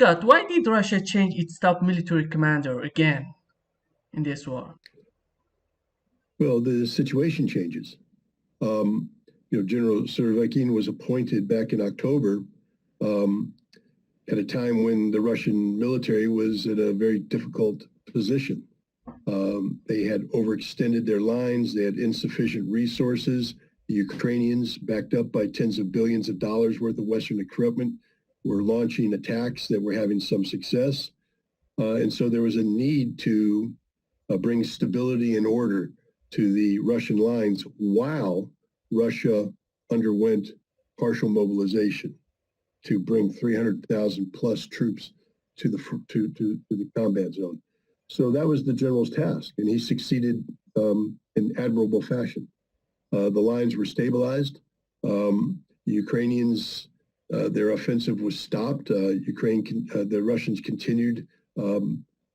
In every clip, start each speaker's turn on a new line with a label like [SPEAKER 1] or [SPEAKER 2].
[SPEAKER 1] Scott, why did Russia change its top military commander again in this war?
[SPEAKER 2] Well, the situation changes. General Surovikin was appointed back in October at a time when the Russian military was in a very difficult position. They had overextended their lines. They had insufficient resources. The Ukrainians, backed up by tens of billions of dollars worth of Western equipment, were launching attacks that were having some success. And so there was a need to bring stability and order to the Russian lines while Russia underwent partial mobilization to bring 300,000 plus troops to the combat zone. So that was the general's task, and he succeeded in admirable fashion. The lines were stabilized. The Ukrainians, their offensive was stopped. The Russians continued,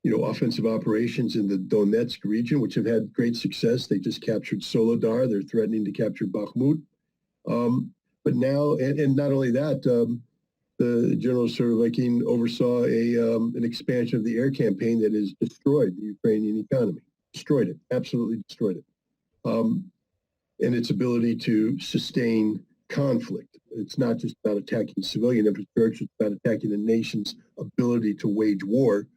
[SPEAKER 2] offensive operations in the Donetsk region, which have had great success. They just captured Soledar. They're threatening to capture Bakhmut. But now, and not only that, the General Surovikin oversaw an expansion of the air campaign that has destroyed the Ukrainian economy, destroyed it, absolutely destroyed it, and its ability to sustain conflict. It's not just about attacking civilian infrastructure, it's about attacking a nation's ability to wage war.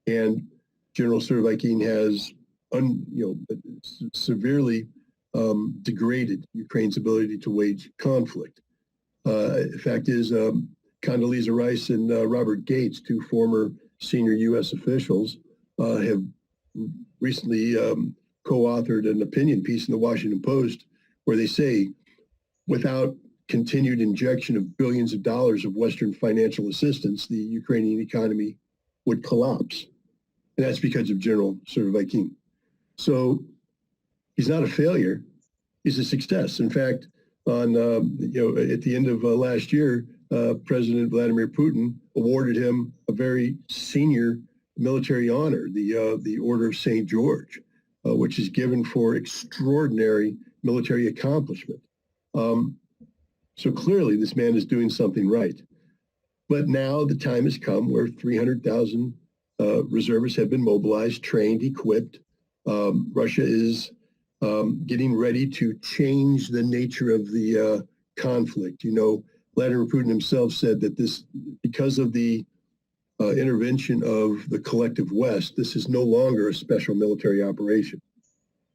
[SPEAKER 2] And General Surovikin has severely degraded Ukraine's ability to wage conflict. The fact is, Condoleezza Rice and Robert Gates, two former senior U.S. officials, have recently co-authored an opinion piece in the Washington Post where they say, without continued injection of billions of dollars of Western financial assistance, the Ukrainian economy would collapse. And that's because of General Surovikin. So he's not a failure, he's a success. In fact, at the end of last year, President Vladimir Putin awarded him a very senior military honor, the Order of St. George, which is given for extraordinary military accomplishment. So clearly this man is doing something right. But now the time has come where 300,000 reservists have been mobilized, trained, equipped. Russia is getting ready to change the nature of the conflict. Vladimir Putin himself said that because of the intervention of the collective West, this is no longer a special military operation.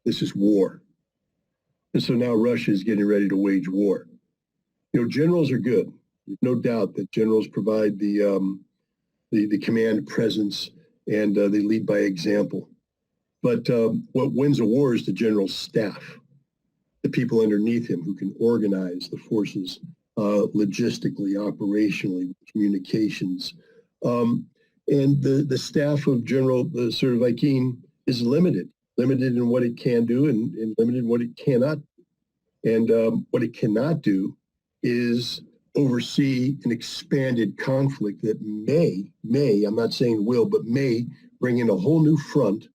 [SPEAKER 2] This is war. And so now Russia is getting ready to wage war. Generals are good. There's no doubt that generals provide the command presence and they lead by example. But what wins a war is the general's staff, the people underneath him who can organize the forces logistically, operationally, communications. And the staff of General Surovikin is limited in what it can do and limited in what it cannot. And what it cannot do is oversee an expanded conflict that may, I'm not saying will, but may bring in a whole new front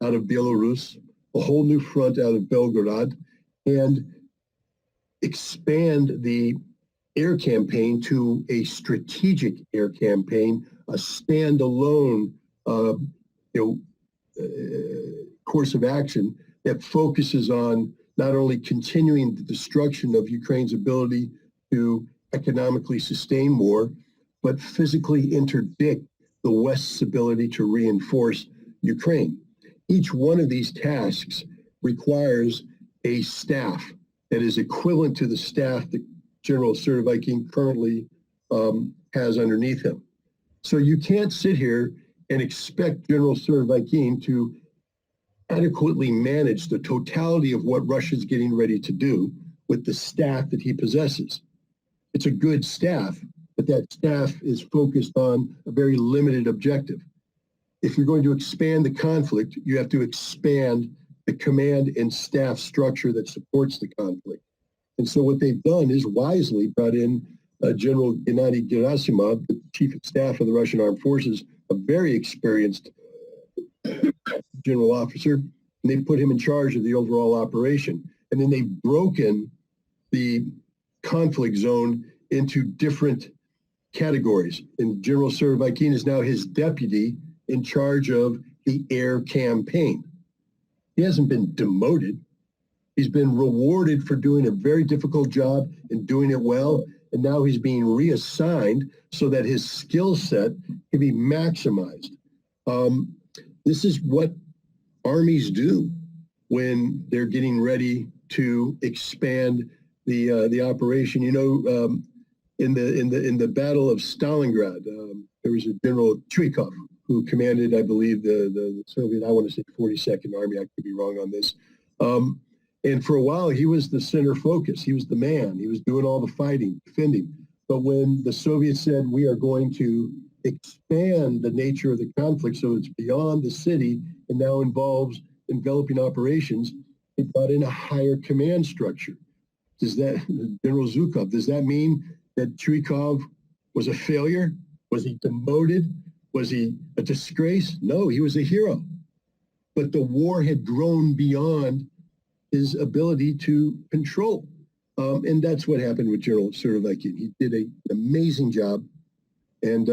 [SPEAKER 2] out of Belarus, a whole new front out of Belgorod, and expand the air campaign to a strategic air campaign, a standalone course of action that focuses on not only continuing the destruction of Ukraine's ability to economically sustain war, but physically interdict the West's ability to reinforce Ukraine. Each one of these tasks requires a staff that is equivalent to the staff that General Surovikin currently has underneath him. So you can't sit here and expect General Surovikin to adequately manage the totality of what Russia's getting ready to do with the staff that he possesses. It's a good staff, but that staff is focused on a very limited objective. If you're going to expand the conflict, you have to expand the command and staff structure that supports the conflict. And so what they've done is wisely brought in General Gennady Gerasimov, the chief of staff of the Russian Armed Forces, a very experienced general officer, and they put him in charge of the overall operation. And then they've broken the conflict zone into different categories. And General Surovikin is now his deputy in charge of the air campaign. He hasn't been demoted. He's been rewarded for doing a very difficult job and doing it well. And now he's being reassigned so that his skill set can be maximized. This is what armies do when they're getting ready to expand the operation. You know, in the Battle of Stalingrad, there was a General Chuikov who commanded, I believe, the Soviet, I want to say 42nd Army. I could be wrong on this. And for a while, he was the center focus. He was the man. He was doing all the fighting, defending. But when the Soviets said, we are going to expand the nature of the conflict so it's beyond the city and now involves enveloping operations, it brought in a higher command structure. Does that, General Zhukov, does that mean that Chuikov was a failure? Was he demoted? Was he a disgrace? No, he was a hero. But the war had grown beyond his ability to control. And that's what happened with General Surovikin. He did an amazing job. And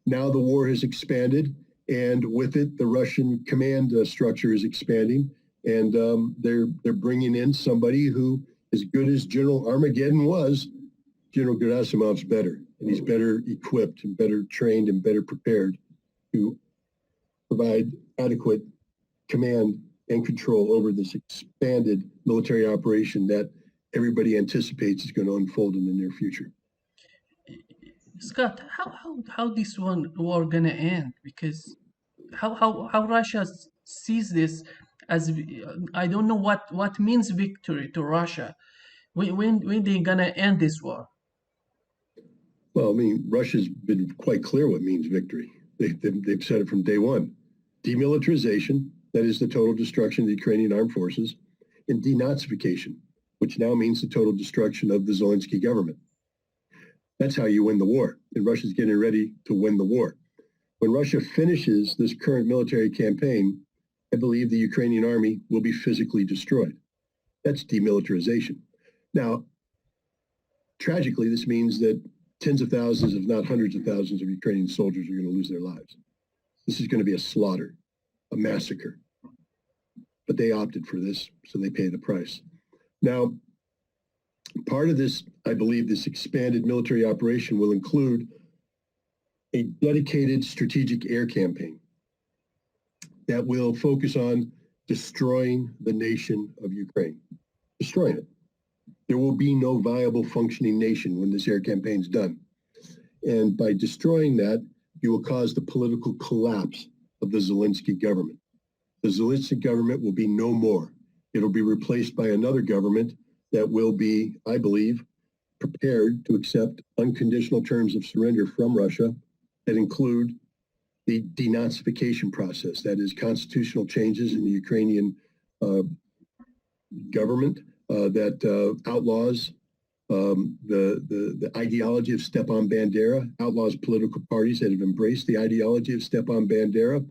[SPEAKER 2] now the war has expanded. And with it, the Russian command structure is expanding. And they're bringing in somebody who, as good as General Armageddon was, General Gerasimov's better. And he's better equipped and better trained and better prepared to provide adequate command and control over this expanded military operation that everybody anticipates is going to unfold in the near future.
[SPEAKER 1] Scott, how this war gonna end? Because how Russia sees this as, I don't know what means victory to Russia. When they gonna end this war?
[SPEAKER 2] Well, I mean, Russia's been quite clear what means victory. They've said it from day one. Demilitarization, that is the total destruction of the Ukrainian armed forces, and denazification, which now means the total destruction of the Zelensky government. That's how you win the war. And Russia's getting ready to win the war. When Russia finishes this current military campaign, I believe the Ukrainian army will be physically destroyed. That's demilitarization. Now, tragically, this means that tens of thousands, if not hundreds of thousands of Ukrainian soldiers are going to lose their lives. This is going to be a slaughter, a massacre. But they opted for this, so they pay the price. Now, part of this, I believe, this expanded military operation will include a dedicated strategic air campaign that will focus on destroying the nation of Ukraine, destroying it. There will be no viable functioning nation when this air campaign's done. And by destroying that, you will cause the political collapse of the Zelensky government. The Zelensky government will be no more. It'll be replaced by another government that will be, I believe, prepared to accept unconditional terms of surrender from Russia that include the denazification process, that is constitutional changes in the Ukrainian government that outlaws the ideology of Stepan Bandera, outlaws political parties that have embraced the ideology of Stepan Bandera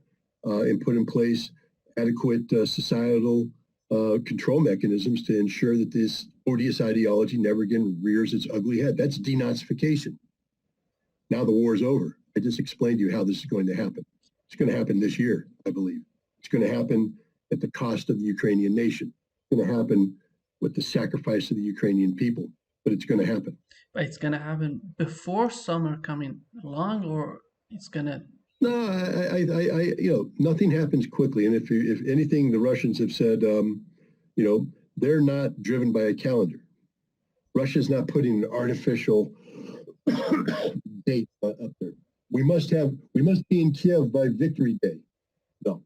[SPEAKER 2] and put in place adequate societal control mechanisms to ensure that this odious ideology never again rears its ugly head. That's denazification. Now the war is over. I just explained to you how this is going to happen. It's going to happen this year, I believe. It's going to happen at the cost of the Ukrainian nation. It's going to happen with the sacrifice of the Ukrainian people, but it's going to happen.
[SPEAKER 1] But it's gonna happen before summer coming along, or it's gonna...
[SPEAKER 2] No, nothing happens quickly. And if anything, the Russians have said, they're not driven by a calendar. Russia's not putting an artificial date up there. We must be in Kiev by Victory Day. No.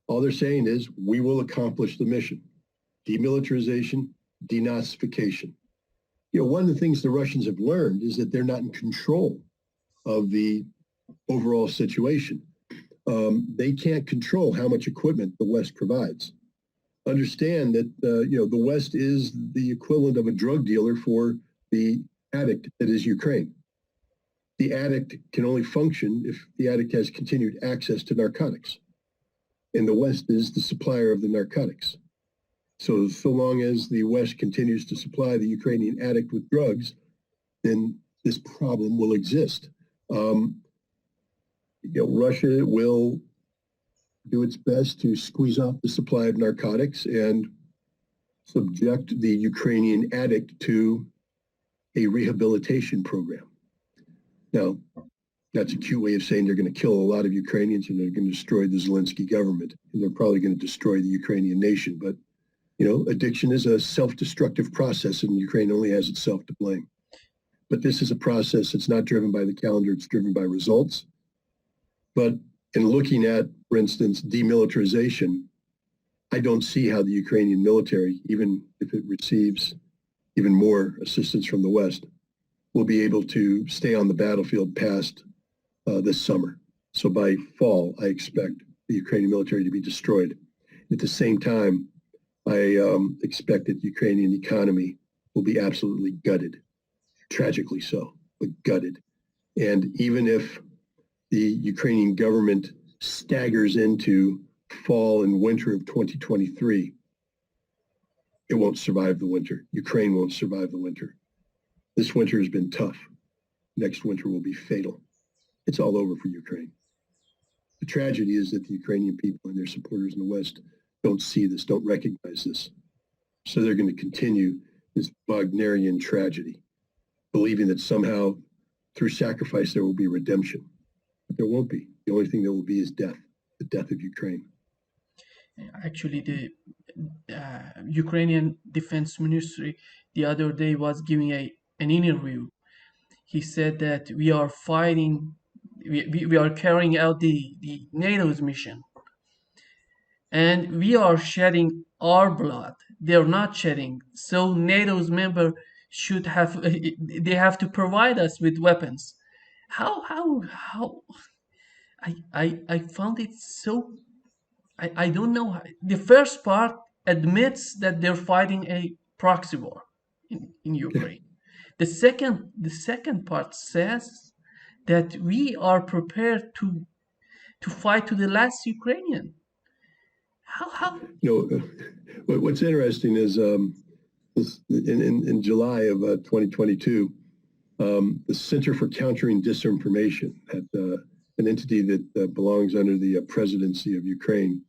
[SPEAKER 2] All they're saying is we will accomplish the mission. Demilitarization, denazification. One of the things the Russians have learned is that they're not in control of the overall situation. They can't control how much equipment the West provides. Understand that the West is the equivalent of a drug dealer for the addict that is Ukraine. The addict can only function if the addict has continued access to narcotics. And the West is the supplier of the narcotics. So long as the West continues to supply the Ukrainian addict with drugs, then this problem will exist. Russia will do its best to squeeze off the supply of narcotics and subject the Ukrainian addict to a rehabilitation program. Now, that's a cute way of saying they're going to kill a lot of Ukrainians and they're going to destroy the Zelensky government, and they're probably going to destroy the Ukrainian nation. But, addiction is a self-destructive process, and Ukraine only has itself to blame. But this is a process that's not driven by the calendar, it's driven by results. But in looking at, for instance, demilitarization, I don't see how the Ukrainian military, even if it receives even more assistance from the West, will be able to stay on the battlefield past this summer. So by fall, I expect the Ukrainian military to be destroyed. At the same time, I expect that the Ukrainian economy will be absolutely gutted, tragically so, but gutted. And even if the Ukrainian government staggers into fall and winter of 2023, it won't survive the winter. Ukraine won't survive the winter. This winter has been tough. Next winter will be fatal. It's all over for Ukraine. The tragedy is that the Ukrainian people and their supporters in the West don't see this, don't recognize this. So they're going to continue this Wagnerian tragedy, believing that somehow through sacrifice there will be redemption. But there won't be. The only thing there will be is death, the death of Ukraine.
[SPEAKER 1] Actually, the Ukrainian Defense Ministry the other day was giving an interview. He said that we are fighting, we are carrying out the NATO's mission, and we are shedding our blood. They're not shedding. So NATO's member should have, they have to provide us with weapons. How I found it so, I don't know. The first part admits that they're fighting a proxy war in Ukraine. The second part says that we are prepared to fight to the last Ukrainian. How?
[SPEAKER 2] What's interesting is in July of 2022, the Center for Countering Disinformation, an entity that belongs under the presidency of Ukraine,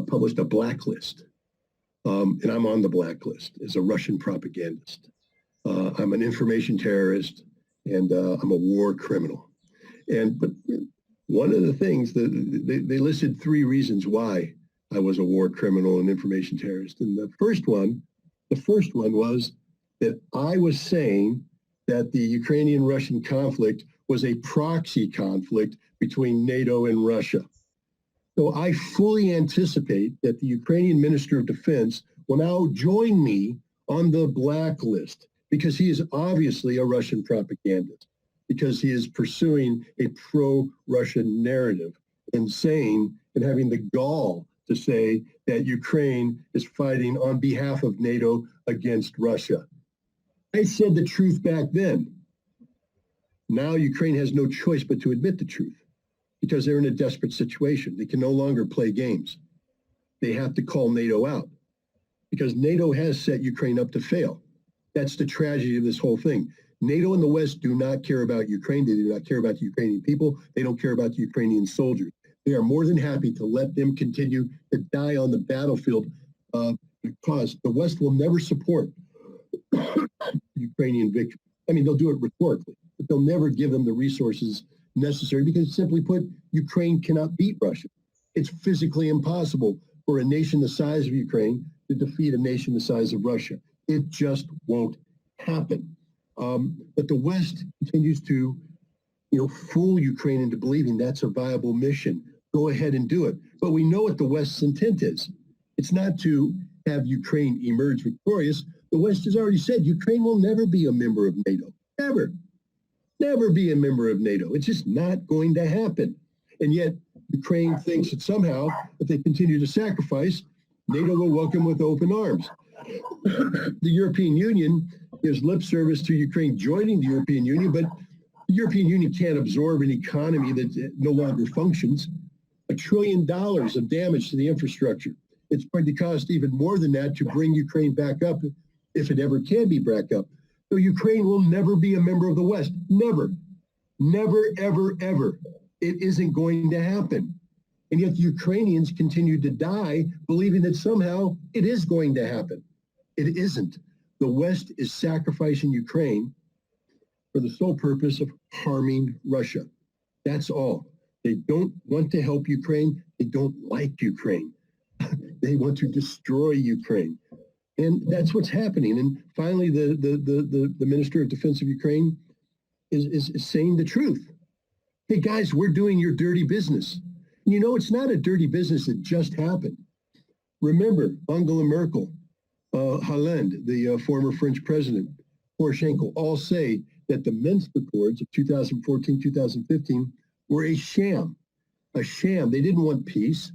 [SPEAKER 2] published a blacklist. And I'm on the blacklist as a Russian propagandist. I'm an information terrorist, and I'm a war criminal. But one of the things that they listed 3 reasons why I was a war criminal and information terrorist. And the first one was that I was saying that the Ukrainian-Russian conflict was a proxy conflict between NATO and Russia. So I fully anticipate that the Ukrainian Minister of Defense will now join me on the blacklist, because he is obviously a Russian propagandist, because he is pursuing a pro-Russian narrative and saying and having the gall to say that Ukraine is fighting on behalf of NATO against Russia. I said the truth back then. Now Ukraine has no choice but to admit the truth, because they're in a desperate situation. They can no longer play games. They have to call NATO out, because NATO has set Ukraine up to fail. That's the tragedy of this whole thing. NATO and the West do not care about Ukraine. They do not care about the Ukrainian people. They don't care about the Ukrainian soldiers. They are more than happy to let them continue to die on the battlefield because the West will never support Ukrainian victory. I mean, they'll do it rhetorically, but they'll never give them the resources necessary, because simply put, Ukraine cannot beat Russia. It's physically impossible for a nation the size of Ukraine to defeat a nation the size of Russia. It just won't happen. But the West continues to, fool Ukraine into believing that's a viable mission. Go ahead and do it. But we know what the West's intent is. It's not to have Ukraine emerge victorious. The West has already said Ukraine will never be a member of NATO. Never. Never be a member of NATO. It's just not going to happen. And yet Ukraine thinks that somehow, if they continue to sacrifice, NATO will welcome with open arms. The European Union gives lip service to Ukraine joining the European Union, but the European Union can't absorb an economy that no longer functions. $1 trillion of damage to the infrastructure. It's going to cost even more than that to bring Ukraine back up, if it ever can be back up. So Ukraine will never be a member of the West. Never. Never, ever, ever. It isn't going to happen. And yet the Ukrainians continue to die, believing that somehow it is going to happen. It isn't. The West is sacrificing Ukraine for the sole purpose of harming Russia. That's all. They don't want to help Ukraine. They don't like Ukraine. They want to destroy Ukraine. And that's what's happening. And finally, the Minister of Defense of Ukraine is saying the truth. Hey, guys, we're doing your dirty business. And you know, it's not a dirty business that just happened. Remember, Angela Merkel, Hollande, the former French president, Poroshenko, all say that the Minsk Accords of 2014, 2015 were a sham. A sham. They didn't want peace.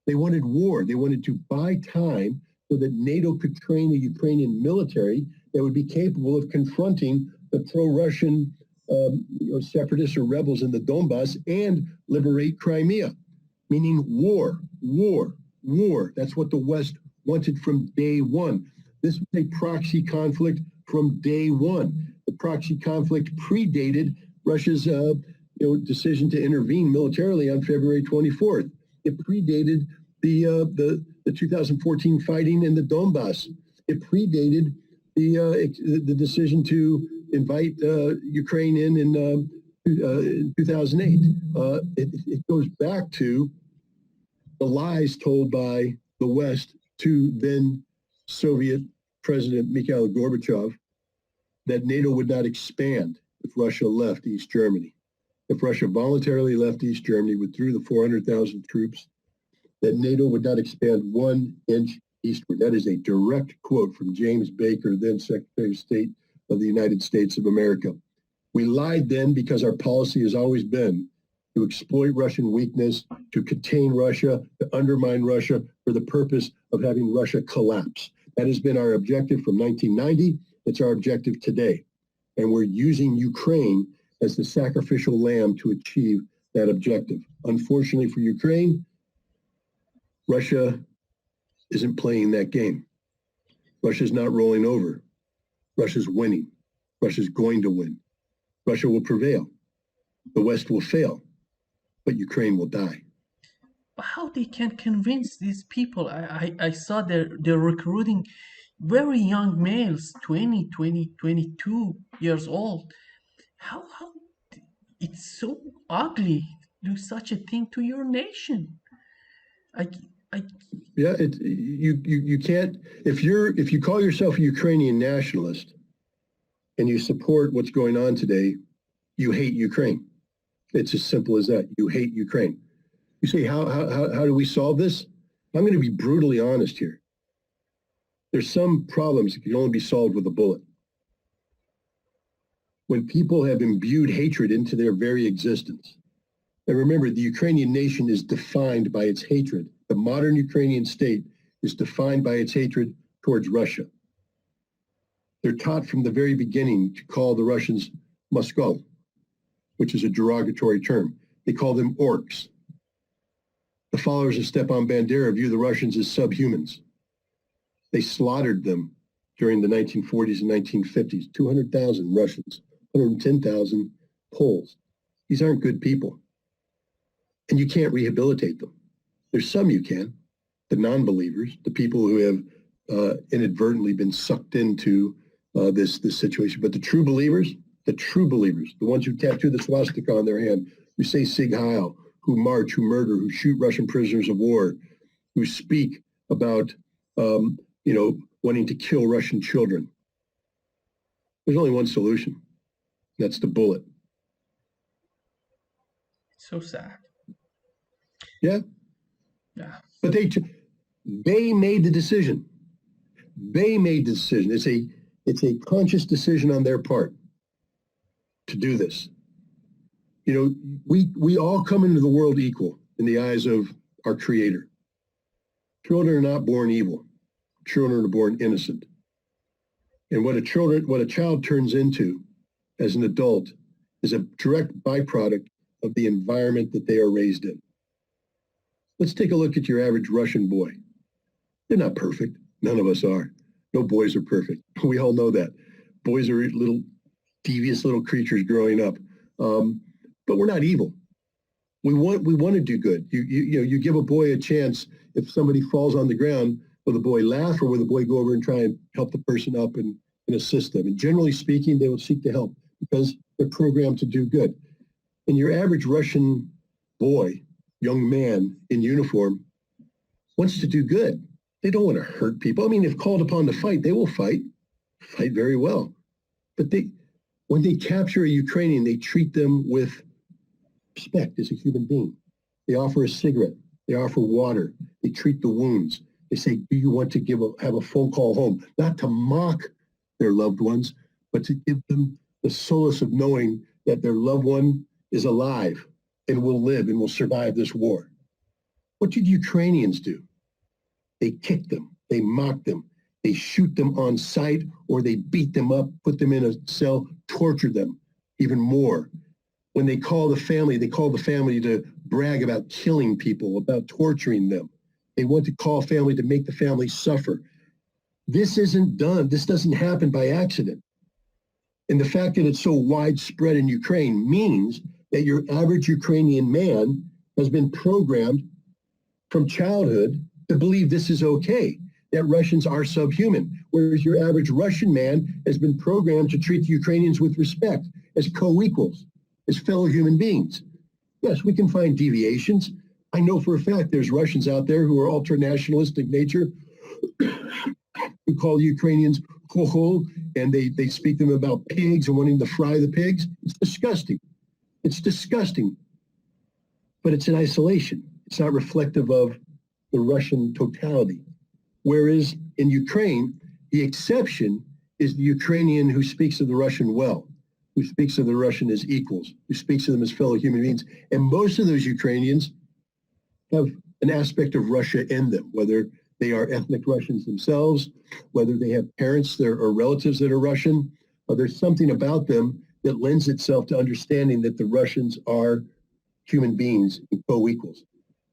[SPEAKER 2] They wanted war. They wanted to buy time so that NATO could train a Ukrainian military that would be capable of confronting the pro-Russian separatists or rebels in the Donbass and liberate Crimea, meaning war, war, war. That's what the West wanted from day one. This was a proxy conflict from day one. The proxy conflict predated Russia's decision to intervene militarily on February 24th. It predated the 2014 fighting in the Donbass. It predated the decision to invite Ukraine in 2008. It goes back to the lies told by the West to then Soviet President Mikhail Gorbachev that NATO would not expand if Russia left East Germany. If Russia voluntarily left East Germany, withdrew the 400,000 troops, that NATO would not expand 1 inch eastward. That is a direct quote from James Baker, then Secretary of State of the United States of America. We lied then because our policy has always been to exploit Russian weakness, to contain Russia, to undermine Russia for the purpose of having Russia collapse. That has been our objective from 1990. It's our objective today. And we're using Ukraine as the sacrificial lamb to achieve that objective. Unfortunately for Ukraine, Russia isn't playing that game. Russia's not rolling over. Russia's winning. Russia's going to win. Russia will prevail. The West will fail, but Ukraine will die.
[SPEAKER 1] How they can convince these people? I saw they're recruiting very young males, 20, 22 years old. How it's so ugly to do such a thing to your nation.
[SPEAKER 2] Yeah, you can't, if you call yourself a Ukrainian nationalist and you support what's going on today, you hate Ukraine. It's as simple as that. You hate Ukraine. You say, how do we solve this? I'm going to be brutally honest here. There's some problems that can only be solved with a bullet. When people have imbued hatred into their very existence. And remember, the Ukrainian nation is defined by its hatred. The modern Ukrainian state is defined by its hatred towards Russia. They're taught from the very beginning to call the Russians Moscow, which is a derogatory term. They call them orcs. The followers of Stepan Bandera view the Russians as subhumans. They slaughtered them during the 1940s and 1950s. 200,000 Russians, 110,000 Poles. These aren't good people. And you can't rehabilitate them. There's some you can, the non-believers, the people who have inadvertently been sucked into this situation. But the true believers, the ones who tattoo the swastika on their hand, who say Sig Heil, who march, who murder, who shoot Russian prisoners of war, who speak about, wanting to kill Russian children. There's only one solution. That's the bullet.
[SPEAKER 1] So sad.
[SPEAKER 2] Yeah.
[SPEAKER 1] Yeah.
[SPEAKER 2] But they made the decision. They made the decision. It's a conscious decision on their part to do this. We all come into the world equal in the eyes of our Creator. Children are not born evil. Children are born innocent. And what a child turns into as an adult is a direct byproduct of the environment that they are raised in. Let's take a look at your average Russian boy. They're not perfect. None of us are. No boys are perfect. We all know that. Boys are little devious little creatures growing up, but we're not evil. We want to do good. You give a boy a chance. If somebody falls on the ground, will the boy laugh, or will the boy go over and try and help the person up and assist them? And generally speaking, they will seek to help because they're programmed to do good. And your average Russian boy, young man in uniform, wants to do good. They don't want to hurt people. I mean, if called upon to fight, they will fight very well. But when they capture a Ukrainian, they treat them with respect as a human being. They offer a cigarette. They offer water. They treat the wounds. They say, do you want to have a phone call home? Not to mock their loved ones, but to give them the solace of knowing that their loved one is alive and will live and will survive this war. What did Ukrainians do? They kick them. They mock them. They shoot them on sight, or they beat them up, put them in a cell, torture them even more. When they call the family to brag about killing people, about torturing them. They want to call family to make the family suffer. This isn't done. This doesn't happen by accident. And the fact that it's so widespread in Ukraine means that your average Ukrainian man has been programmed from childhood to believe this is okay, that Russians are subhuman, whereas your average Russian man has been programmed to treat the Ukrainians with respect, as co-equals, as fellow human beings. Yes, we can find deviations. I know for a fact there's Russians out there who are ultra-nationalistic nature, who call the Ukrainians ho-ho, and they speak to them about pigs and wanting to fry the pigs. It's disgusting. It's disgusting. But it's in isolation. It's not reflective of the Russian totality. Whereas in Ukraine, the exception is the Ukrainian who speaks of the Russian well, who speaks of the Russian as equals, who speaks of them as fellow human beings. And most of those Ukrainians have an aspect of Russia in them, whether they are ethnic Russians themselves, whether they have parents or relatives that are Russian, or there's something about them that lends itself to understanding that the Russians are human beings and co-equals.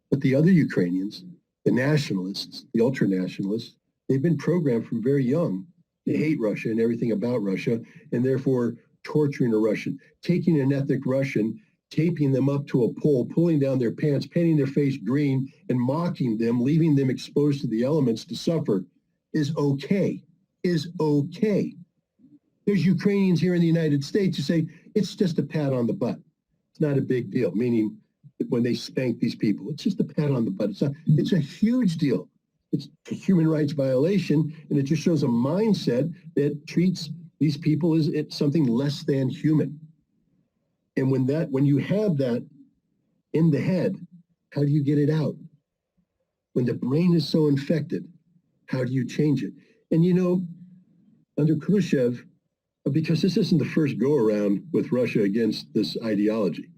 [SPEAKER 2] But the other Ukrainians, the nationalists, the ultra-nationalists, they've been programmed from very young to hate Russia and everything about Russia, and therefore torturing a Russian, taking an ethnic Russian, taping them up to a pole, pulling down their pants, painting their face green, and mocking them, leaving them exposed to the elements to suffer is okay, is okay. There's Ukrainians here in the United States who say, it's just a pat on the butt. It's not a big deal, meaning when they spank these people, it's just a pat on the butt. It's a huge deal. It's a human rights violation, and it just shows a mindset that treats these people as something less than human. And when you have that in the head, how do you get it out? When the brain is so infected, how do you change it? And under Khrushchev, because this isn't the first go around with Russia against this ideology.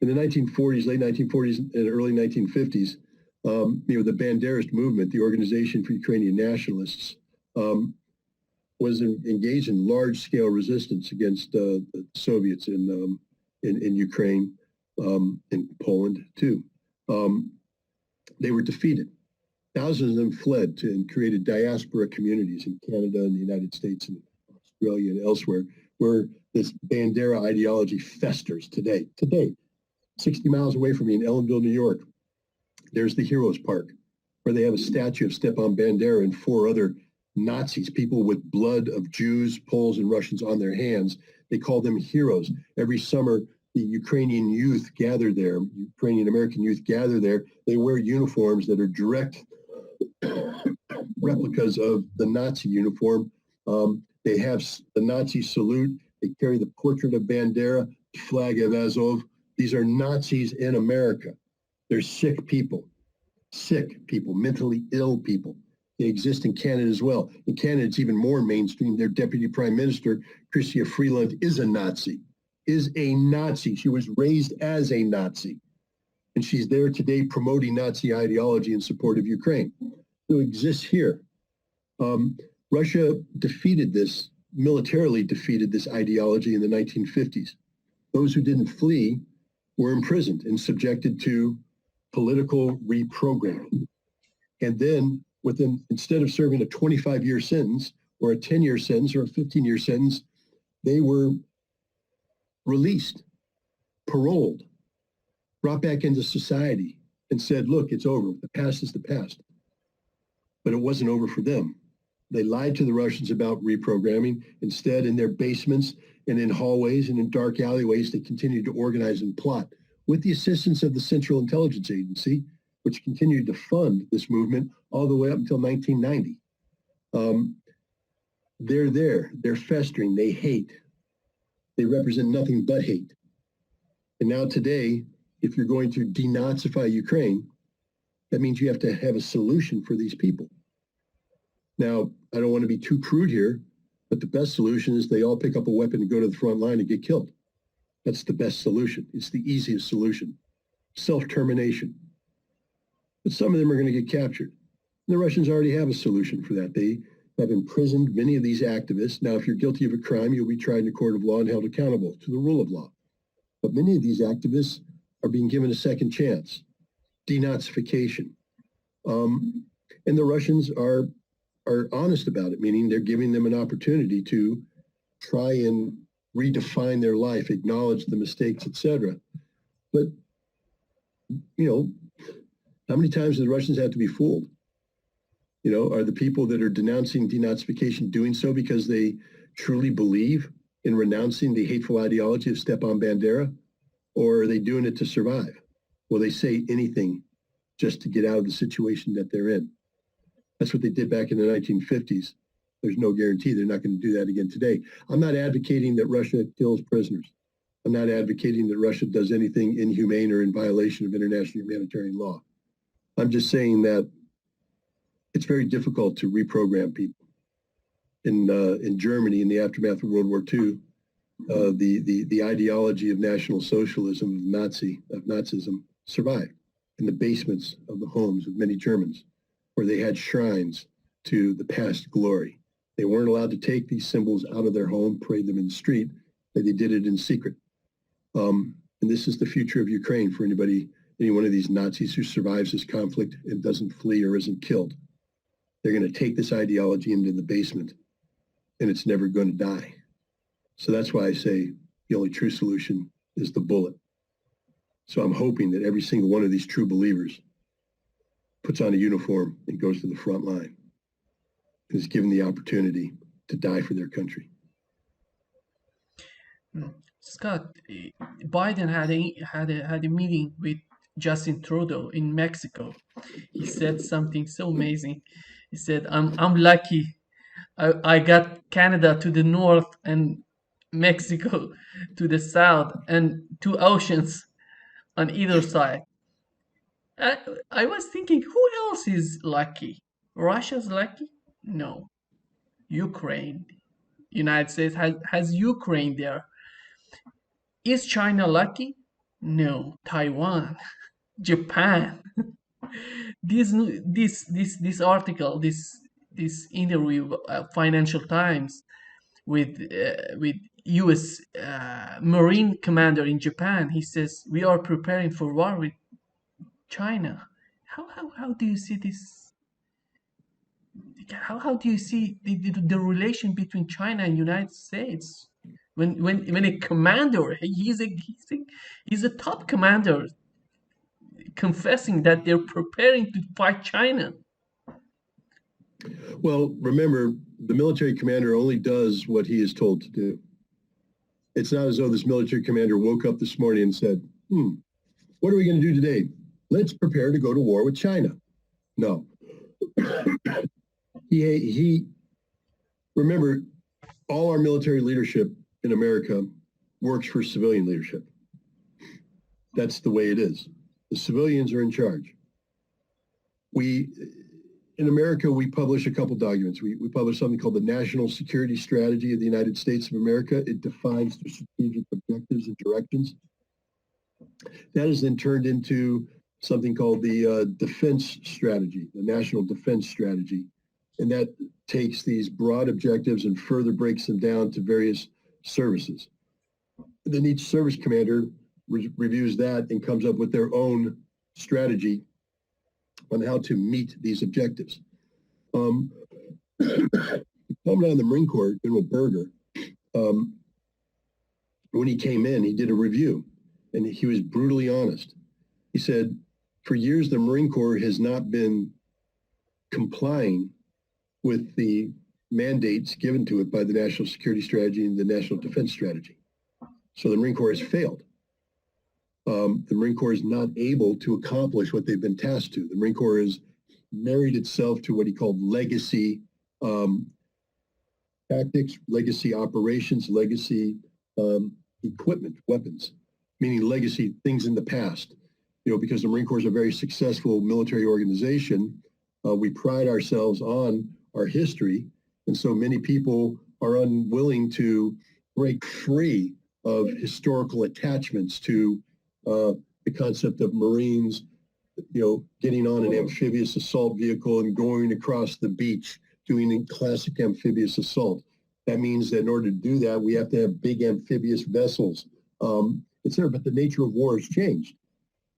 [SPEAKER 2] In the 1940s, late 1940s and early 1950s, the Banderist movement, the Organization for Ukrainian Nationalists, was engaged in large-scale resistance against the Soviets in Ukraine, in Poland too. They were defeated. Thousands of them fled and created diaspora communities in Canada and the United States and Australia and elsewhere, where this Bandera ideology festers today. Today, 60 miles away from me in Ellenville, New York, there's the Heroes Park, where they have a statue of Stepan Bandera and 4 other Nazis, people with blood of Jews, Poles, and Russians on their hands. They call them heroes. Every summer, the Ukrainian youth gather there, Ukrainian American youth gather there. They wear uniforms that are direct replicas of the Nazi uniform. They have the Nazi salute. They carry the portrait of Bandera, flag of Azov. These are Nazis in America. They're sick people, mentally ill people. They exist in Canada as well. In Canada, it's even more mainstream. Their deputy prime minister, Chrystia Freeland, is a Nazi. She was raised as a Nazi. And she's there today promoting Nazi ideology in support of Ukraine. So it exists here. Russia militarily defeated this ideology in the 1950s. Those who didn't flee were imprisoned and subjected to political reprogramming. And then instead of serving a 25-year sentence, or a 10-year sentence or a 15-year sentence, they were released, paroled, brought back into society, and said, look, it's over. The past is the past. But it wasn't over for them. They lied to the Russians about reprogramming. Instead, in their basements and in hallways and in dark alleyways, they continued to organize and plot with the assistance of the Central Intelligence Agency, which continued to fund this movement all the way up until 1990. They're there. They're festering. They hate. They represent nothing but hate. And now today, if you're going to denazify Ukraine, that means you have to have a solution for these people. Now, I don't want to be too crude here, but the best solution is they all pick up a weapon and go to the front line and get killed. That's the best solution. It's the easiest solution. Self-termination. But some of them are going to get captured. And the Russians already have a solution for that. They have imprisoned many of these activists. Now, if you're guilty of a crime, you'll be tried in a court of law and held accountable to the rule of law. But many of these activists are being given a second chance. Denazification. And the Russians are honest about it, meaning they're giving them an opportunity to try and redefine their life, acknowledge the mistakes, etc. But, you know, how many times do the Russians have to be fooled? You know, are the people that are denouncing denazification doing so because they truly believe in renouncing the hateful ideology of Stepan Bandera? Or are they doing it to survive? Will they say anything just to get out of the situation that they're in? That's what they did back in the 1950s. There's no guarantee they're not going to do that again today. I'm not advocating that Russia kills prisoners. I'm not advocating that Russia does anything inhumane or in violation of international humanitarian law. I'm just saying that it's very difficult to reprogram people. In Germany, in the aftermath of World War II, the ideology of National Socialism, of Nazism, survived in the basements of the homes of many Germans, where they had shrines to the past glory. They weren't allowed to take these symbols out of their home, parade them in the street, but they did it in secret. And this is the future of Ukraine for any one of these Nazis who survives this conflict and doesn't flee or isn't killed. They're going to take this ideology into the basement, and it's never going to die. So that's why I say the only true solution is the bullet. So I'm hoping that every single one of these true believers puts on a uniform and goes to the front line and is given the opportunity to die for their country.
[SPEAKER 1] Scott, Biden had a meeting with Justin Trudeau in Mexico. He said something so amazing. He said, "I'm lucky. I got Canada to the north and Mexico to the south, and two oceans on either side." I was thinking, who else is lucky? Russia's lucky? No. Ukraine. United States has Ukraine there. Is China lucky? No. Taiwan. Japan. This article, this interview, Financial Times, with U.S. Marine commander in Japan, he says we are preparing for war with China. How do you see this? How do you see the relation between China and United States? When a commander, he's a top commander, confessing that they're preparing to fight China.
[SPEAKER 2] Well, remember, the military commander only does what he is told to do. It's not as though this military commander woke up this morning and said, what are we going to do today? Let's prepare to go to war with China. No. Remember, all our military leadership in America works for civilian leadership. That's the way it is. The civilians are in charge. In America, we publish a couple documents. We publish something called the National Security Strategy of the United States of America. It defines the strategic objectives and directions. That is then turned into something called the Defense Strategy, the National Defense Strategy. And that takes these broad objectives and further breaks them down to various services. And then each service commander reviews that and comes up with their own strategy on how to meet these objectives. Commandant of the Marine Corps, General Berger, when he came in, he did a review, and he was brutally honest. He said, for years, the Marine Corps has not been complying with the mandates given to it by the National Security Strategy and the National Defense Strategy. So the Marine Corps has failed. The Marine Corps is not able to accomplish what they've been tasked to. The Marine Corps has married itself to what he called legacy tactics, legacy operations, legacy equipment, weapons, meaning legacy things in the past. You know, because the Marine Corps is a very successful military organization, we pride ourselves on our history, and so many people are unwilling to break free of historical attachments to the concept of Marines, you know, getting on an amphibious assault vehicle and going across the beach, doing a classic amphibious assault. That means that in order to do that, we have to have big amphibious vessels, etc. But the nature of war has changed.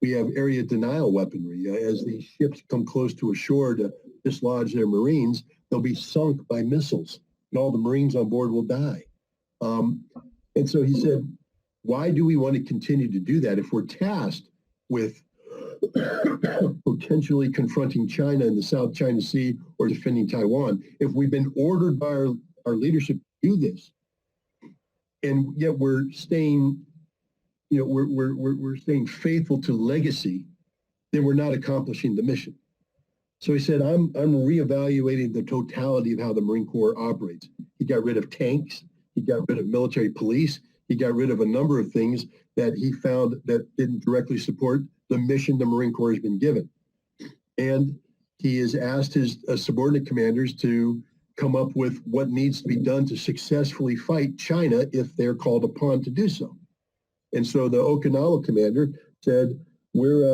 [SPEAKER 2] We have area denial weaponry. As these ships come close to a shore to dislodge their Marines, they'll be sunk by missiles, and all the Marines on board will die. And so he said, why do we want to continue to do that if we're tasked with potentially confronting China in the South China Sea or defending Taiwan? If we've been ordered by our leadership to do this, and yet we're staying, you know, we're staying faithful to legacy, then we're not accomplishing the mission. So he said, I'm reevaluating the totality of how the Marine Corps operates. He got rid of tanks. He got rid of military police. He got rid of a number of things that he found that didn't directly support the mission the Marine Corps has been given. And he has asked his subordinate commanders to come up with what needs to be done to successfully fight China if they're called upon to do so. And so the Okinawa commander said, we're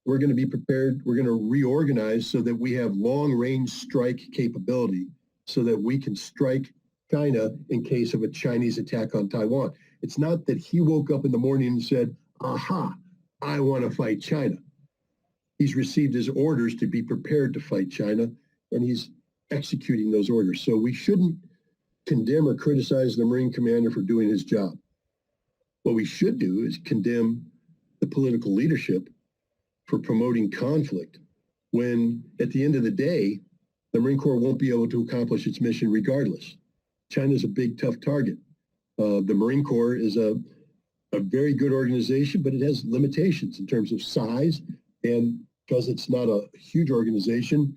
[SPEAKER 2] going to be prepared. We're going to reorganize so that we have long-range strike capability so that we can strike China in case of a Chinese attack on Taiwan. It's not that he woke up in the morning and said, aha, I want to fight China. He's received his orders to be prepared to fight China, and he's executing those orders. So we shouldn't condemn or criticize the Marine commander for doing his job. What we should do is condemn the political leadership for promoting conflict when, at the end of the day, the Marine Corps won't be able to accomplish its mission regardless. China's a big, tough target. The Marine Corps is a very good organization, but it has limitations in terms of size. And because it's not a huge organization,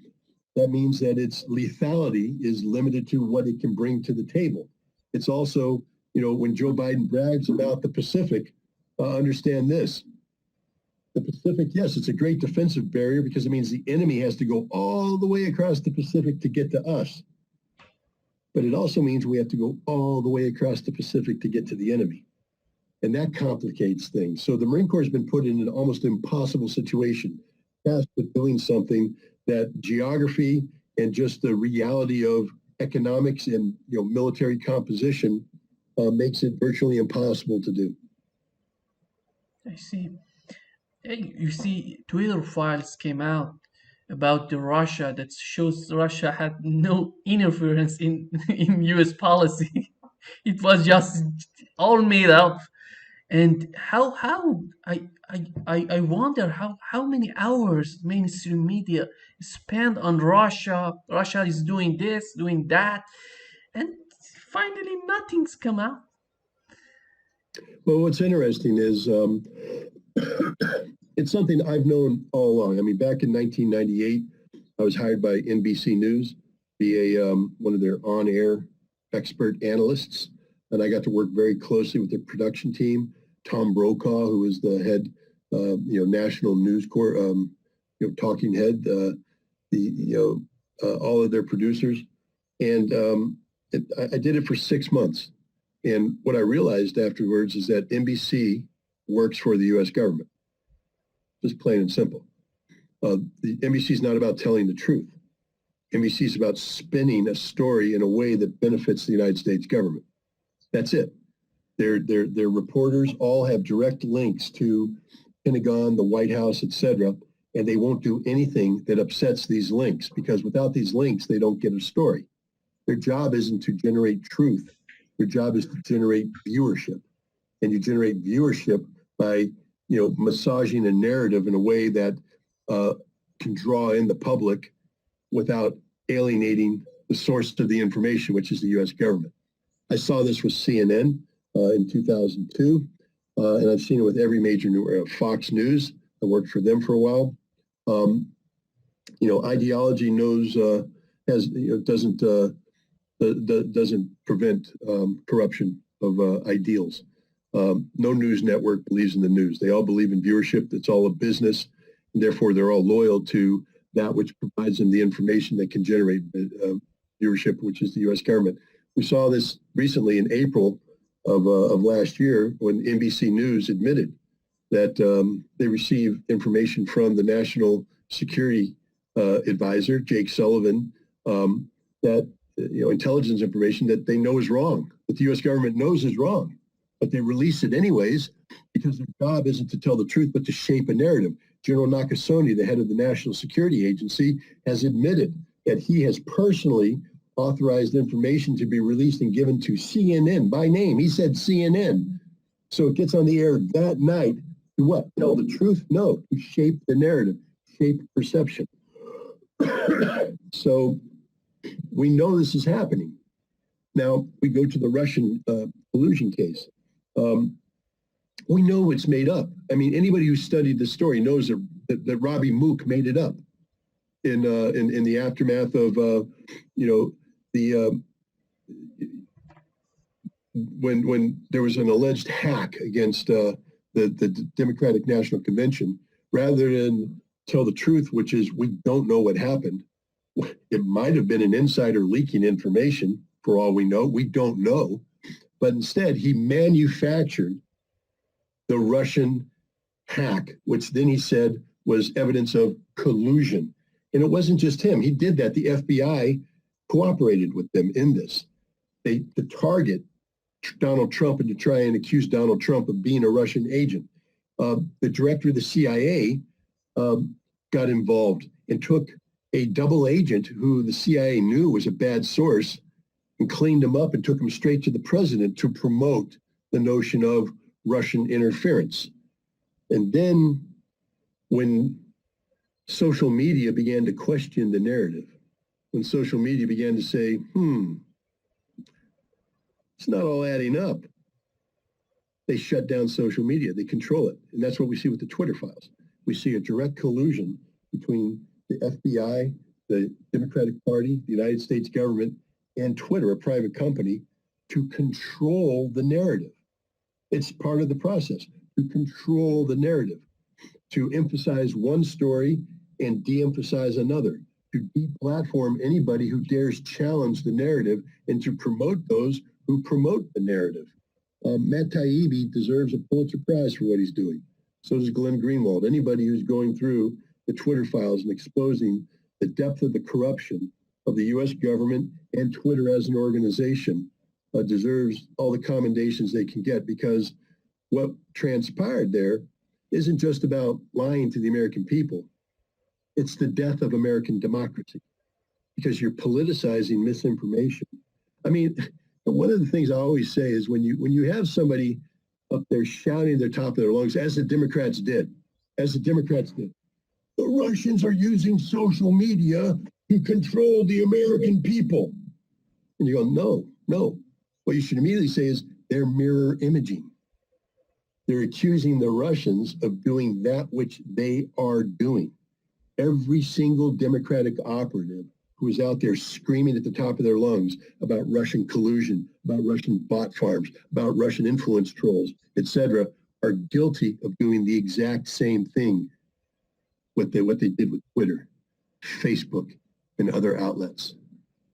[SPEAKER 2] that means that its lethality is limited to what it can bring to the table. It's also, you know, when Joe Biden brags about the Pacific, understand this. The Pacific, yes, it's a great defensive barrier because it means the enemy has to go all the way across the Pacific to get to us. But it also means we have to go all the way across the Pacific to get to the enemy. And that complicates things. So the Marine Corps has been put in an almost impossible situation, tasked with doing something that geography and just the reality of economics and, you know, military composition makes it virtually impossible to do.
[SPEAKER 1] I see. Hey, you see, Twitter files came out about the Russia that shows Russia had no interference in in U.S. policy. It was just all made up. And how I wonder how many hours mainstream media spend on Russia. Russia is doing this, doing that, and finally nothing's come out.
[SPEAKER 2] Well, what's interesting is it's something I've known all along. I mean, back in 1998, I was hired by NBC News, be one of their on-air expert analysts, and I got to work very closely with their production team. Tom Brokaw, who was the head, national news corps, talking head, all of their producers, and I did it for 6 months. And what I realized afterwards is that NBC works for the U.S. government, just plain and simple. The NBC is not about telling the truth. NBC is about spinning a story in a way that benefits the United States government. That's it. Their reporters all have direct links to Pentagon, the White House, etc., and they won't do anything that upsets these links because without these links, they don't get a story. Their job isn't to generate truth. Their job is to generate viewership. And you generate viewership by, massaging a narrative in a way that can draw in the public without alienating the source of the information, which is the U.S. government. I saw this with CNN in 2002, and I've seen it with every major Fox News. I worked for them for a while. Ideology doesn't prevent corruption of ideals. No news network believes in the news. They all believe in viewership. It's all a business, and therefore they're all loyal to that which provides them the information that can generate viewership, which is the U.S. government. We saw this recently in April of last year when NBC News admitted that they received information from the National Security Advisor, Jake Sullivan, that intelligence information that they know is wrong, that the U.S. government knows is wrong, but they release it anyways because their job isn't to tell the truth, but to shape a narrative. General Nakasone, the head of the National Security Agency, has admitted that he has personally authorized information to be released and given to CNN by name. He said CNN. So it gets on the air that night to what? Tell the truth? No, to shape the narrative, shape perception. So we know this is happening. Now we go to the Russian collusion case. We know it's made up. I mean, anybody who studied the story knows that Robbie Mook made it up in the aftermath of when there was an alleged hack against the Democratic National Convention. Rather than tell the truth, which is we don't know what happened. It might have been an insider leaking information for all we know. We don't know. But instead, he manufactured the Russian hack, which then he said was evidence of collusion. And it wasn't just him. He did that. The FBI cooperated with them in this. They to target Donald Trump and to try and accuse Donald Trump of being a Russian agent. The director of the CIA got involved and took a double agent who the CIA knew was a bad source and cleaned him up and took him straight to the president to promote the notion of Russian interference. And then when social media began to question the narrative, when social media began to say, it's not all adding up, they shut down social media. They control it. And that's what we see with the Twitter files. We see a direct collusion between the FBI, the Democratic Party, the United States government, and Twitter, a private company, to control the narrative. It's part of the process, to control the narrative, to emphasize one story and de-emphasize another, to deplatform anybody who dares challenge the narrative and to promote those who promote the narrative. Matt Taibbi deserves a Pulitzer Prize for what he's doing. So does Glenn Greenwald. Anybody who's going through the Twitter files and exposing the depth of the corruption of the U.S. government and Twitter as an organization deserves all the commendations they can get, because what transpired there isn't just about lying to the American people. It's the death of American democracy, because you're politicizing misinformation. I mean, one of the things I always say is when you have somebody up there shouting at the top of their lungs, as the Democrats did, the Russians are using social media to control the American people. And you go, no. What you should immediately say is they're mirror imaging. They're accusing the Russians of doing that which they are doing. Every single Democratic operative who is out there screaming at the top of their lungs about Russian collusion, about Russian bot farms, about Russian influence trolls, etc., are guilty of doing the exact same thing, what they did with Twitter, Facebook, and other outlets.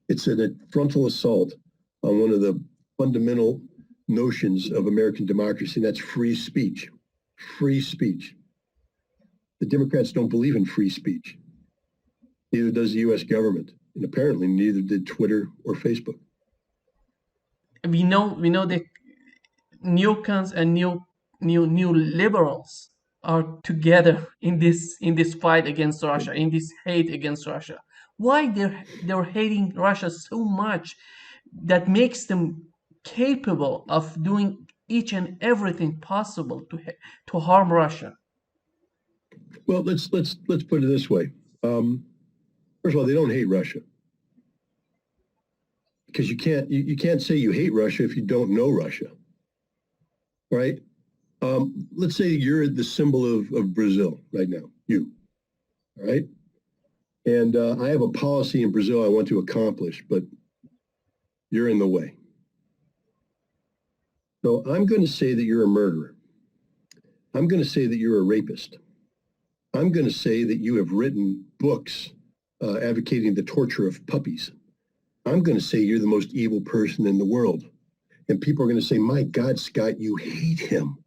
[SPEAKER 2] It's a frontal assault on one of the fundamental notions of American democracy, and that's free speech. Free speech. The Democrats don't believe in free speech. Neither does the U.S. government, and apparently neither did Twitter or Facebook.
[SPEAKER 1] We know that neocons and new liberals are together in this fight against Russia, in this hate against Russia. Why they're hating Russia so much that makes them capable of doing each and everything possible to harm Russia?
[SPEAKER 2] Well, let's put it this way. First of all, they don't hate Russia because you can't say you hate Russia if you don't know Russia, right? Let's say you're the symbol of Brazil right now, you, all right? And I have a policy in Brazil I want to accomplish, but you're in the way. So I'm going to say that you're a murderer. I'm going to say that you're a rapist. I'm going to say that you have written books advocating the torture of puppies. I'm going to say you're the most evil person in the world. And people are going to say, my God, Scott, you hate him.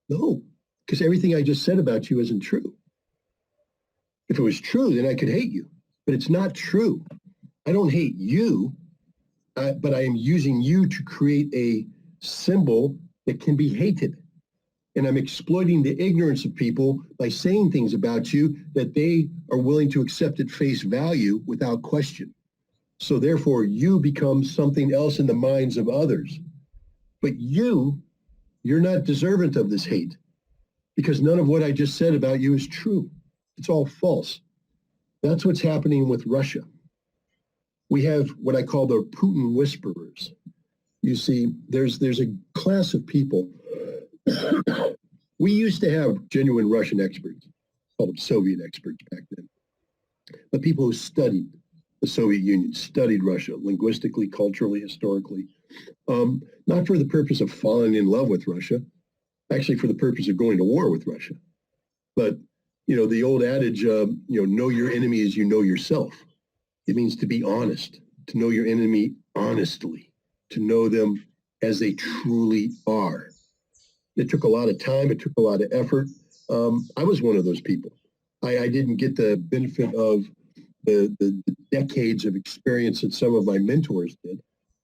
[SPEAKER 2] No, because everything I just said about you isn't true. If it was true, then I could hate you. But it's not true. I don't hate you, but I am using you to create a symbol that can be hated. And I'm exploiting the ignorance of people by saying things about you that they are willing to accept at face value without question. So therefore, you become something else in the minds of others. But you're not deserving of this hate because none of what I just said about you is true. It's all false. That's what's happening with Russia. We have what I call the Putin Whisperers. You see, there's a class of people. We used to have genuine Russian experts, called them Soviet experts back then. But people who studied the Soviet Union, studied Russia linguistically, culturally, historically, not for the purpose of falling in love with Russia, actually for the purpose of going to war with Russia. But, you know, the old adage, know your enemy as you know yourself. It means to be honest, to know your enemy honestly, to know them as they truly are. It took a lot of time. It took a lot of effort. I was one of those people. I didn't get the benefit of the decades of experience that some of my mentors did.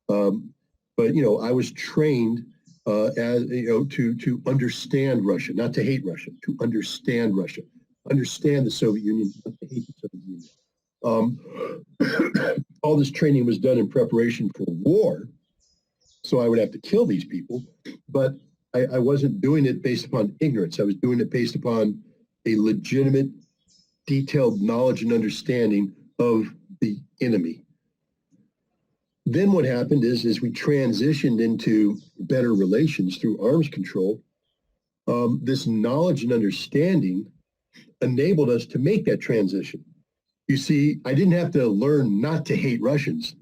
[SPEAKER 2] But, you know, I was trained as, you know, to understand Russia, not to hate Russia, to understand Russia, understand the Soviet Union, not to hate the Soviet Union. All this training was done in preparation for war. So I would have to kill these people, but I wasn't doing it based upon ignorance. I was doing it based upon a legitimate, detailed knowledge and understanding of the enemy. Then what happened is we transitioned into better relations through arms control. This knowledge and understanding enabled us to make that transition. You see, I didn't have to learn not to hate Russians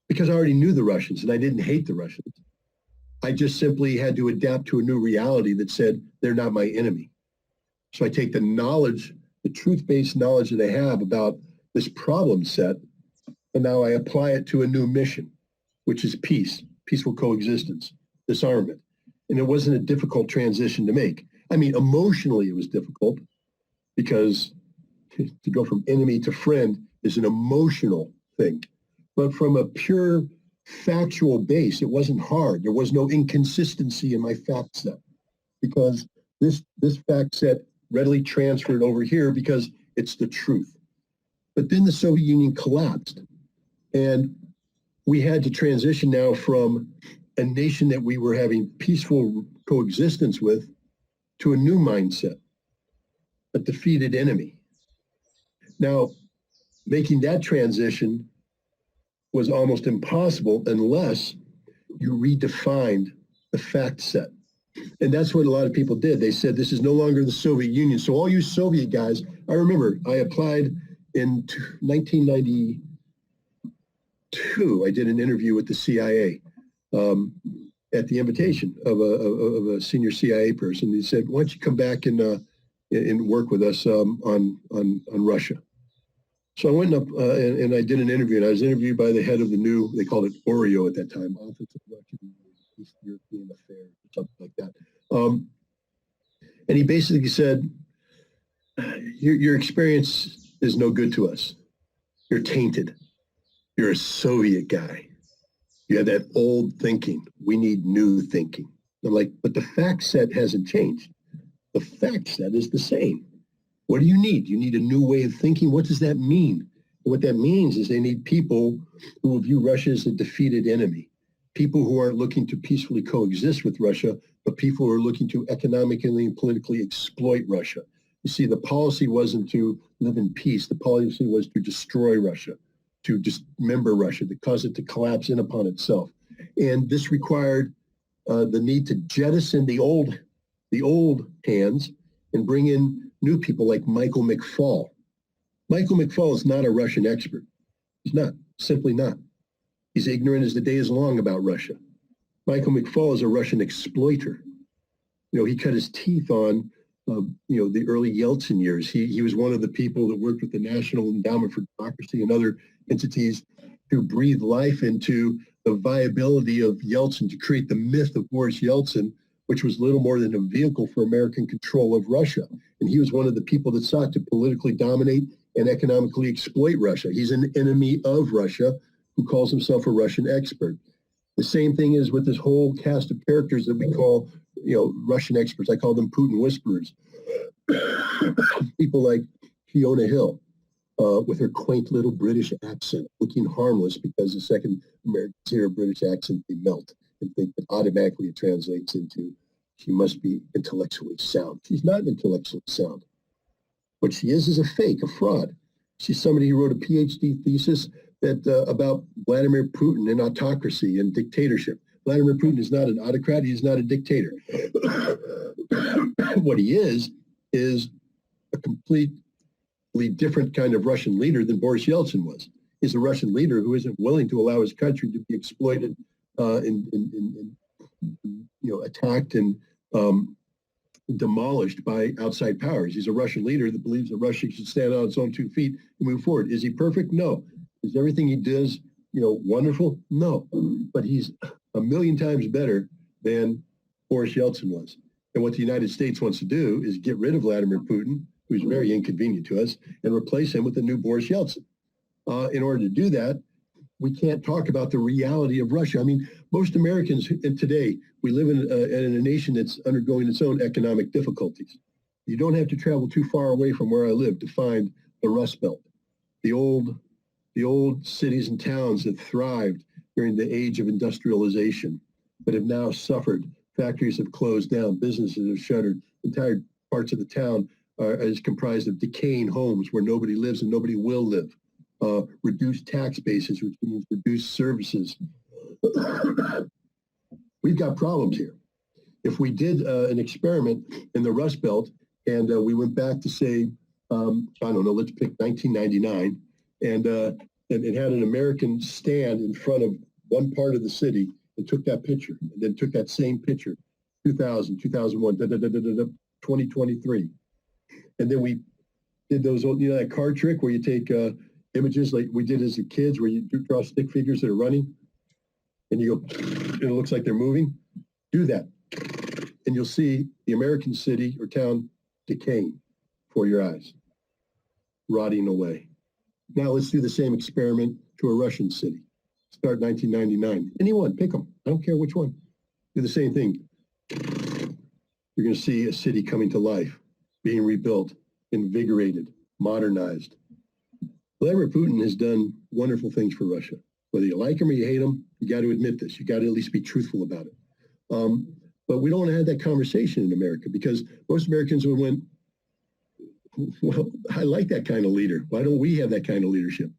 [SPEAKER 2] because I already knew the Russians and I didn't hate the Russians. I just simply had to adapt to a new reality that said they're not my enemy. So I take the knowledge, the truth-based knowledge that I have about this problem set, and now I apply it to a new mission, which is peace, peaceful coexistence, disarmament. And it wasn't a difficult transition to make. I mean, emotionally it was difficult because to go from enemy to friend is an emotional thing. But from a pure factual base, it wasn't hard. There was no inconsistency in my fact set because this fact set readily transferred over here because it's the truth. But then the Soviet Union collapsed and we had to transition now from a nation that we were having peaceful coexistence with to a new mindset, a defeated enemy. Now, making that transition was almost impossible unless you redefined the fact set. And that's what a lot of people did. They said, this is no longer the Soviet Union. So all you Soviet guys, I remember I applied in 1992. I did an interview with the CIA at the invitation of a senior CIA person. He said, why don't you come back and work with us on Russia? So I went up and I did an interview, and I was interviewed by the head of the new, they called it Oreo at that time, Office of Russian East European Affairs, or something like that. And he basically said, your experience is no good to us. You're tainted. You're a Soviet guy. You have that old thinking. We need new thinking. I'm like, but the fact set hasn't changed. The fact set is the same. What do you need? You need a new way of thinking. What does that mean? What that means is they need people who will view Russia as a defeated enemy, people who aren't looking to peacefully coexist with Russia, but people who are looking to economically and politically exploit Russia. You see, the policy wasn't to live in peace. The policy was to destroy Russia, to dismember Russia, to cause it to collapse in upon itself. And this required the need to jettison the old hands and bring in new people like Michael McFaul. Michael McFaul is not a Russian expert. He's not, simply not. He's ignorant as the day is long about Russia. Michael McFaul is a Russian exploiter. You know, he cut his teeth on, the early Yeltsin years. He was one of the people that worked with the National Endowment for Democracy and other entities to breathe life into the viability of Yeltsin, to create the myth of Boris Yeltsin, which was little more than a vehicle for American control of Russia. And he was one of the people that sought to politically dominate and economically exploit Russia. He's an enemy of Russia who calls himself a Russian expert. The same thing is with this whole cast of characters that we call, Russian experts. I call them Putin Whisperers. People like Fiona Hill, with her quaint little British accent, looking harmless because the second Americans hear a British accent, they melt and think that automatically it translates into she must be intellectually sound. She's not intellectually sound. What she is a fake, a fraud. She's somebody who wrote a PhD thesis that about Vladimir Putin and autocracy and dictatorship. Vladimir Putin is not an autocrat. He is not a dictator. What he is a completely different kind of Russian leader than Boris Yeltsin was. He's a Russian leader who isn't willing to allow his country to be exploited, attacked and demolished by outside powers. He's a Russian leader that believes that Russia should stand on its own 2 feet and move forward. Is he perfect? No. Is everything he does, wonderful? No. But he's a million times better than Boris Yeltsin was. And what the United States wants to do is get rid of Vladimir Putin, who's very inconvenient to us, and replace him with a new Boris Yeltsin. In order to do that, we can't talk about the reality of Russia. I mean, most Americans, and today, we live in a nation that's undergoing its own economic difficulties. You don't have to travel too far away from where I live to find the Rust Belt, the old cities and towns that thrived during the age of industrialization, but have now suffered. Factories have closed down, businesses have shuttered, entire parts of the town is comprised of decaying homes where nobody lives and nobody will live. Reduced tax bases, which means reduced services. We've got problems here. If we did an experiment in the Rust Belt and we went back to say, let's pick 1999, and it had an American stand in front of one part of the city and took that picture, and then took that same picture, 2000, 2001, 2023. And then we did those, that card trick where you take images like we did as kids, where you draw stick figures that are running, and you go, and it looks like they're moving. Do that, and you'll see the American city or town decaying before your eyes, rotting away. Now let's do the same experiment to a Russian city. Start 1999. Anyone, pick them. I don't care which one. Do the same thing. You're going to see a city coming to life, being rebuilt, invigorated, modernized. Vladimir Putin has done wonderful things for Russia. Whether you like him or you hate him, you got to admit this. You got to at least be truthful about it. But we don't want to have that conversation in America, because most Americans went, well, I like that kind of leader. Why don't we have that kind of leadership?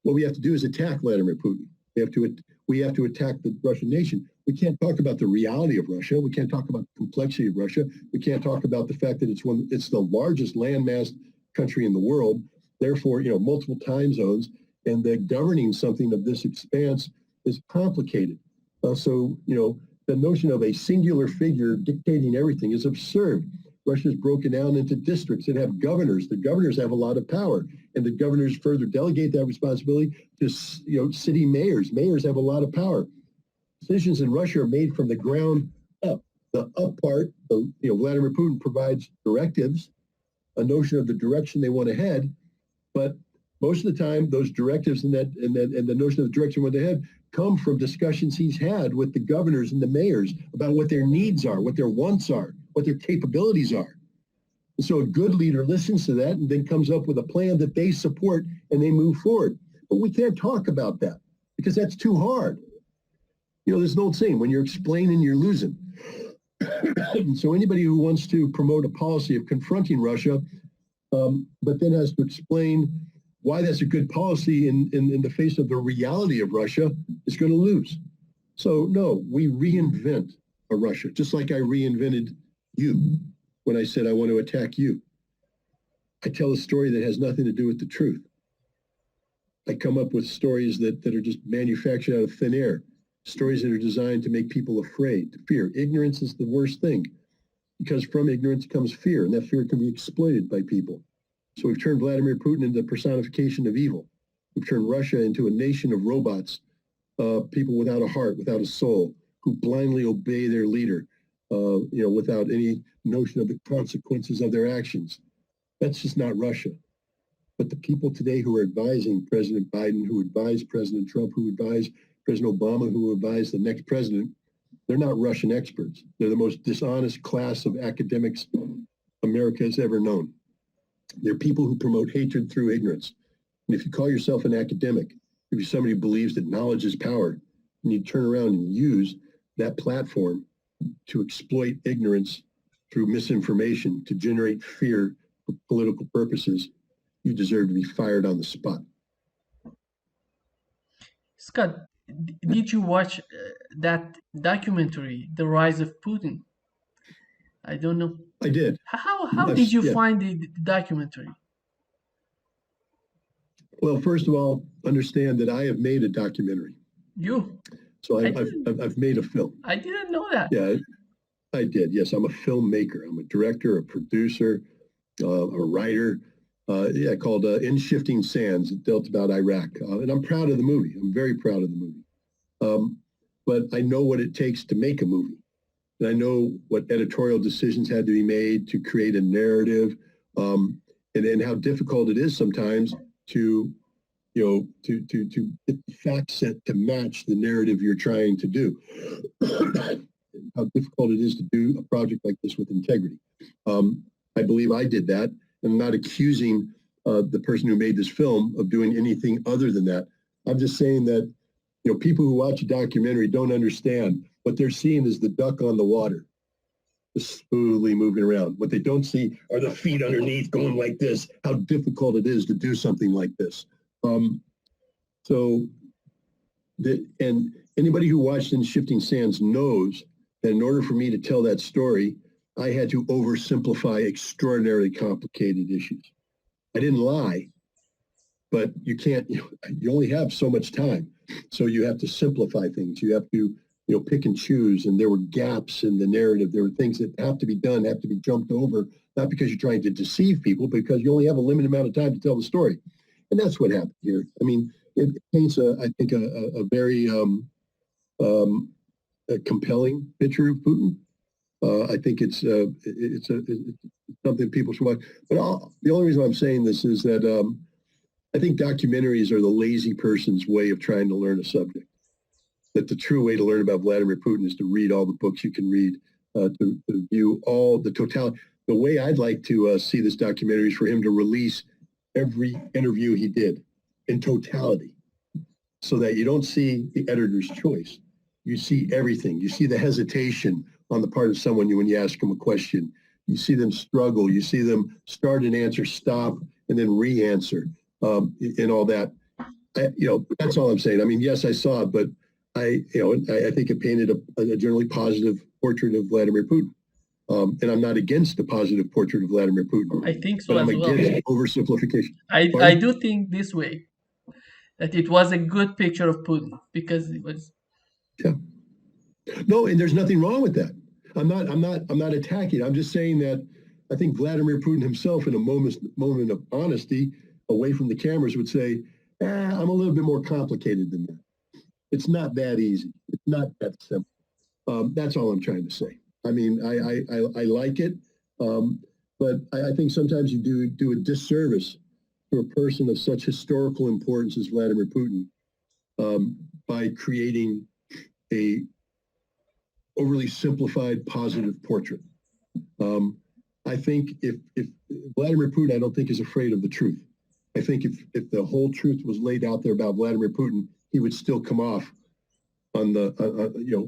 [SPEAKER 2] What we have to do is attack Vladimir Putin. We have to attack the Russian nation. We can't talk about the reality of Russia. We can't talk about the complexity of Russia. We can't talk about the fact that it's the largest landmass country in the world. Therefore, multiple time zones, and the governing something of this expanse is complicated. So, the notion of a singular figure dictating everything is absurd. Russia's broken down into districts that have governors. The governors have a lot of power, and the governors further delegate that responsibility to, city mayors. Mayors have a lot of power. Decisions in Russia are made from the ground up. The up part, Vladimir Putin provides directives, a notion of the direction they want to head, but most of the time, those directives and the notion of the direction where they head come from discussions he's had with the governors and the mayors about what their needs are, what their wants are, what their capabilities are. And so a good leader listens to that and then comes up with a plan that they support and they move forward. But we can't talk about that because that's too hard. There's an old saying, when you're explaining, you're losing. And so anybody who wants to promote a policy of confronting Russia, but then has to explain why that's a good policy in the face of the reality of Russia, is going to lose. So no, we reinvent a Russia, just like I reinvented you when I said I want to attack you. I tell a story that has nothing to do with the truth. I come up with stories that are just manufactured out of thin air, stories that are designed to make people afraid, to fear. Ignorance is the worst thing, because from ignorance comes fear, and that fear can be exploited by people. So we've turned Vladimir Putin into the personification of evil. We've turned Russia into a nation of robots, people without a heart, without a soul, who blindly obey their leader, without any notion of the consequences of their actions. That's just not Russia. But the people today who are advising President Biden, who advise President Trump, who advise President Obama, who advise the next president, they're not Russian experts. They're the most dishonest class of academics America has ever known. They're people who promote hatred through ignorance. And if you call yourself an academic, if you're somebody who believes that knowledge is power, and you turn around and use that platform to exploit ignorance through misinformation to generate fear for political purposes, you deserve to be fired on the spot.
[SPEAKER 1] Scott, did you watch that documentary, The Rise of Putin? I don't know.
[SPEAKER 2] I did.
[SPEAKER 1] How did you find the documentary?
[SPEAKER 2] Well, first of all, understand that I have made a documentary.
[SPEAKER 1] You?
[SPEAKER 2] So I've made a film.
[SPEAKER 1] I didn't know that.
[SPEAKER 2] Yeah, I did. Yes, I'm a filmmaker. I'm a director, a producer, a writer. Called In Shifting Sands. It dealt about Iraq. And I'm proud of the movie. I'm very proud of the movie. But I know what it takes to make a movie. And I know what editorial decisions had to be made to create a narrative, and then how difficult it is sometimes to get the facts set to match the narrative you're trying to do. How difficult it is to do a project like this with integrity. I believe I did that. I'm not accusing the person who made this film of doing anything other than that. I'm just saying that, people who watch a documentary don't understand. What they're seeing is the duck on the water, just smoothly moving around. What they don't see are the feet underneath going like this, how difficult it is to do something like this. And anybody who watched In Shifting Sands knows that in order for me to tell that story, I had to oversimplify extraordinarily complicated issues. I didn't lie, but you can't, you only have so much time. So you have to simplify things. You have to, pick and choose. And there were gaps in the narrative. There were things that have to be done, have to be jumped over, not because you're trying to deceive people, because you only have a limited amount of time to tell the story. And that's what happened here. I mean, it paints, I think, a very a compelling picture of Putin. I think it's something people should watch. But the only reason I'm saying this is that I think documentaries are the lazy person's way of trying to learn a subject. That the true way to learn about Vladimir Putin is to read all the books you can read, to view all the totality. The way I'd like to see this documentary is for him to release every interview he did in totality, so that you don't see the editor's choice. You see everything. You see the hesitation on the part of someone when you ask them a question. You see them struggle. You see them start an answer, stop, and then re-answer, and all that. That's all I'm saying. I mean, yes, I saw it, but I think it painted a generally positive portrait of Vladimir Putin. And I'm not against the positive portrait of Vladimir Putin.
[SPEAKER 1] I think so
[SPEAKER 2] but
[SPEAKER 1] as
[SPEAKER 2] I'm
[SPEAKER 1] well.
[SPEAKER 2] against oversimplification.
[SPEAKER 1] I do think this way, that it was a good picture of Putin because it was.
[SPEAKER 2] Yeah. No, and there's nothing wrong with that. I'm not attacking. I'm just saying that I think Vladimir Putin himself, in a moment of honesty, away from the cameras, would say, I'm a little bit more complicated than that. It's not that easy. It's not that simple. That's all I'm trying to say. I mean, I like it, but I think sometimes you do a disservice to a person of such historical importance as Vladimir Putin by creating a overly simplified positive portrait. I I think if Vladimir Putin, I don't think is afraid of the truth. I think if the whole truth was laid out there about Vladimir Putin, he would still come off on the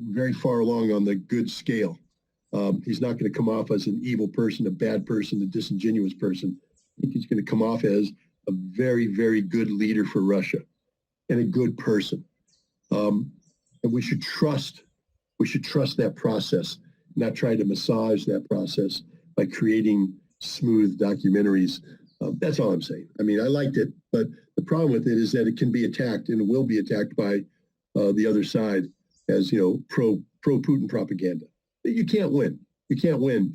[SPEAKER 2] very far along on the good scale. He's not going to come off as an evil person, a bad person, a disingenuous person. I think he's going to come off as a very, very good leader for Russia and a good person. And we should trust that process, not try to massage that process by creating smooth documentaries. That's all I'm saying. I mean, I liked it, but the problem with it is that it can be attacked and will be attacked by the other side as, pro-Putin propaganda. You can't win. You can't win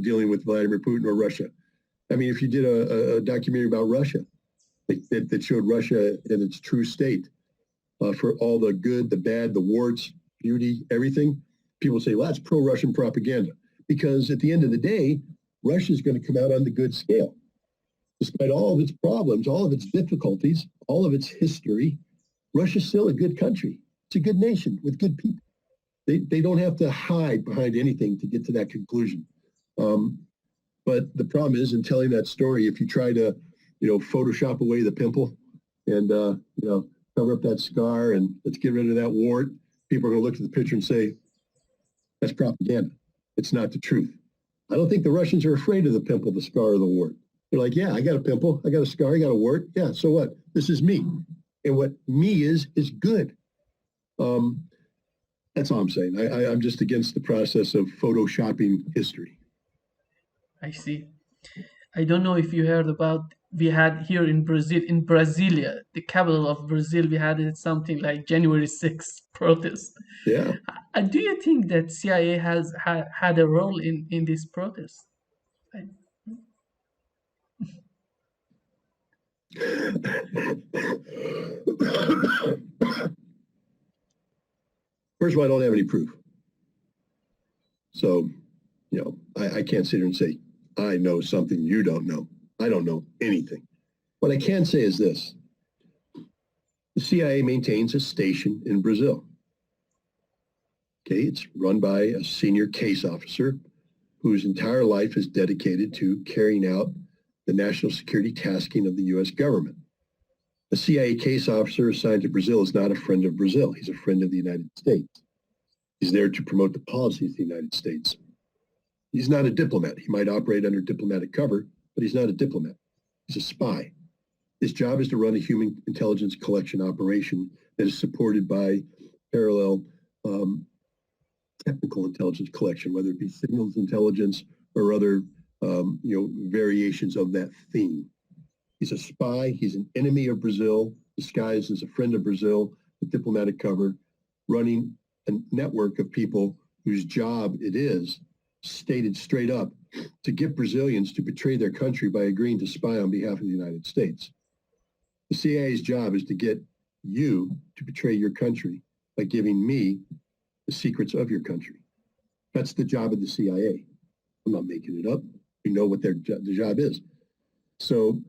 [SPEAKER 2] dealing with Vladimir Putin or Russia. I mean, if you did a documentary about Russia that showed Russia in its true state, for all the good, the bad, the warts, beauty, everything, people say, well, that's pro-Russian propaganda. Because at the end of the day, Russia's going to come out on the good scale. Despite all of its problems, all of its difficulties, all of its history, Russia's still a good country. It's a good nation with good people. They don't have to hide behind anything to get to that conclusion. But the problem is, in telling that story, if you try to, Photoshop away the pimple and, cover up that scar and let's get rid of that wart, people are going to look at the picture and say, that's propaganda. It's not the truth. I don't think the Russians are afraid of the pimple, the scar, or the wart. They're like, yeah, I got a pimple, I got a scar, I got a wart. Yeah, so what? This is me. And what me is good. That's all I'm saying. I'm just against the process of photoshopping history.
[SPEAKER 1] I see. I don't know if you heard about, we had here in Brasilia, the capital of Brazil, we had something like January 6th protest.
[SPEAKER 2] Yeah.
[SPEAKER 1] Do you think that CIA has had a role in this protest?
[SPEAKER 2] First of all, I don't have any proof. So, I can't sit here and say, I know something you don't know. I don't know anything. What I can say is this. The CIA maintains a station in Brazil. Okay, it's run by a senior case officer whose entire life is dedicated to carrying out the national security tasking of the U.S. government. A CIA case officer assigned to Brazil is not a friend of Brazil. He's a friend of the United States. He's there to promote the policies of the United States. He's not a diplomat. He might operate under diplomatic cover, but he's not a diplomat. He's a spy. His job is to run a human intelligence collection operation that is supported by parallel technical intelligence collection, whether it be signals intelligence or other variations of that theme. He's a spy. He's an enemy of Brazil, disguised as a friend of Brazil, with diplomatic cover, running a network of people whose job it is, stated straight up, to get Brazilians to betray their country by agreeing to spy on behalf of the United States. The CIA's job is to get you to betray your country by giving me the secrets of your country. That's the job of the CIA. I'm not making it up. We know what the job is. So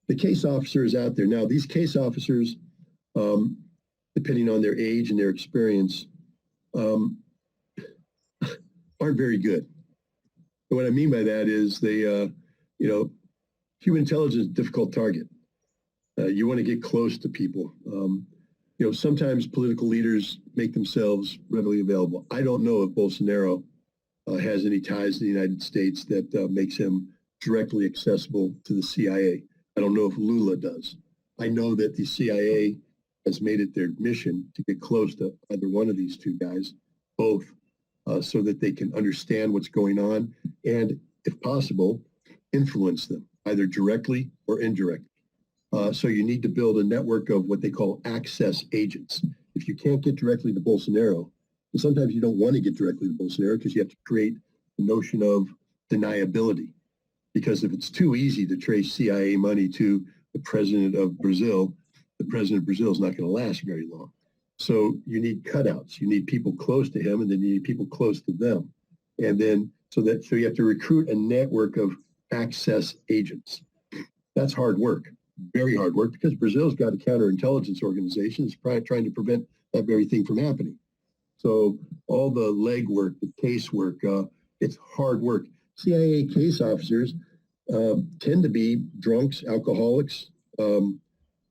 [SPEAKER 2] the case officer is out there. Now, these case officers, depending on their age and their experience, aren't very good. And what I mean by that is they, human intelligence is a difficult target. You want to get close to people. Sometimes political leaders make themselves readily available. I don't know if Bolsonaro has any ties to the United States that makes him directly accessible to the CIA. I don't know if Lula does. I know that the CIA has made it their mission to get close to either one of these two guys, both, so that they can understand what's going on and, if possible, influence them, either directly or indirectly. So you need to build a network of what they call access agents. If you can't get directly to Bolsonaro, and sometimes you don't want to get directly to Bolsonaro because you have to create the notion of deniability. Because if it's too easy to trace CIA money to the president of Brazil, the president of Brazil is not going to last very long. So you need cutouts. You need people close to him, and then you need people close to them. And then so you have to recruit a network of access agents. That's hard work, very hard work, because Brazil's got a counterintelligence organization that's probably trying to prevent that very thing from happening. So all the legwork, the casework, it's hard work. CIA case officers tend to be drunks, alcoholics,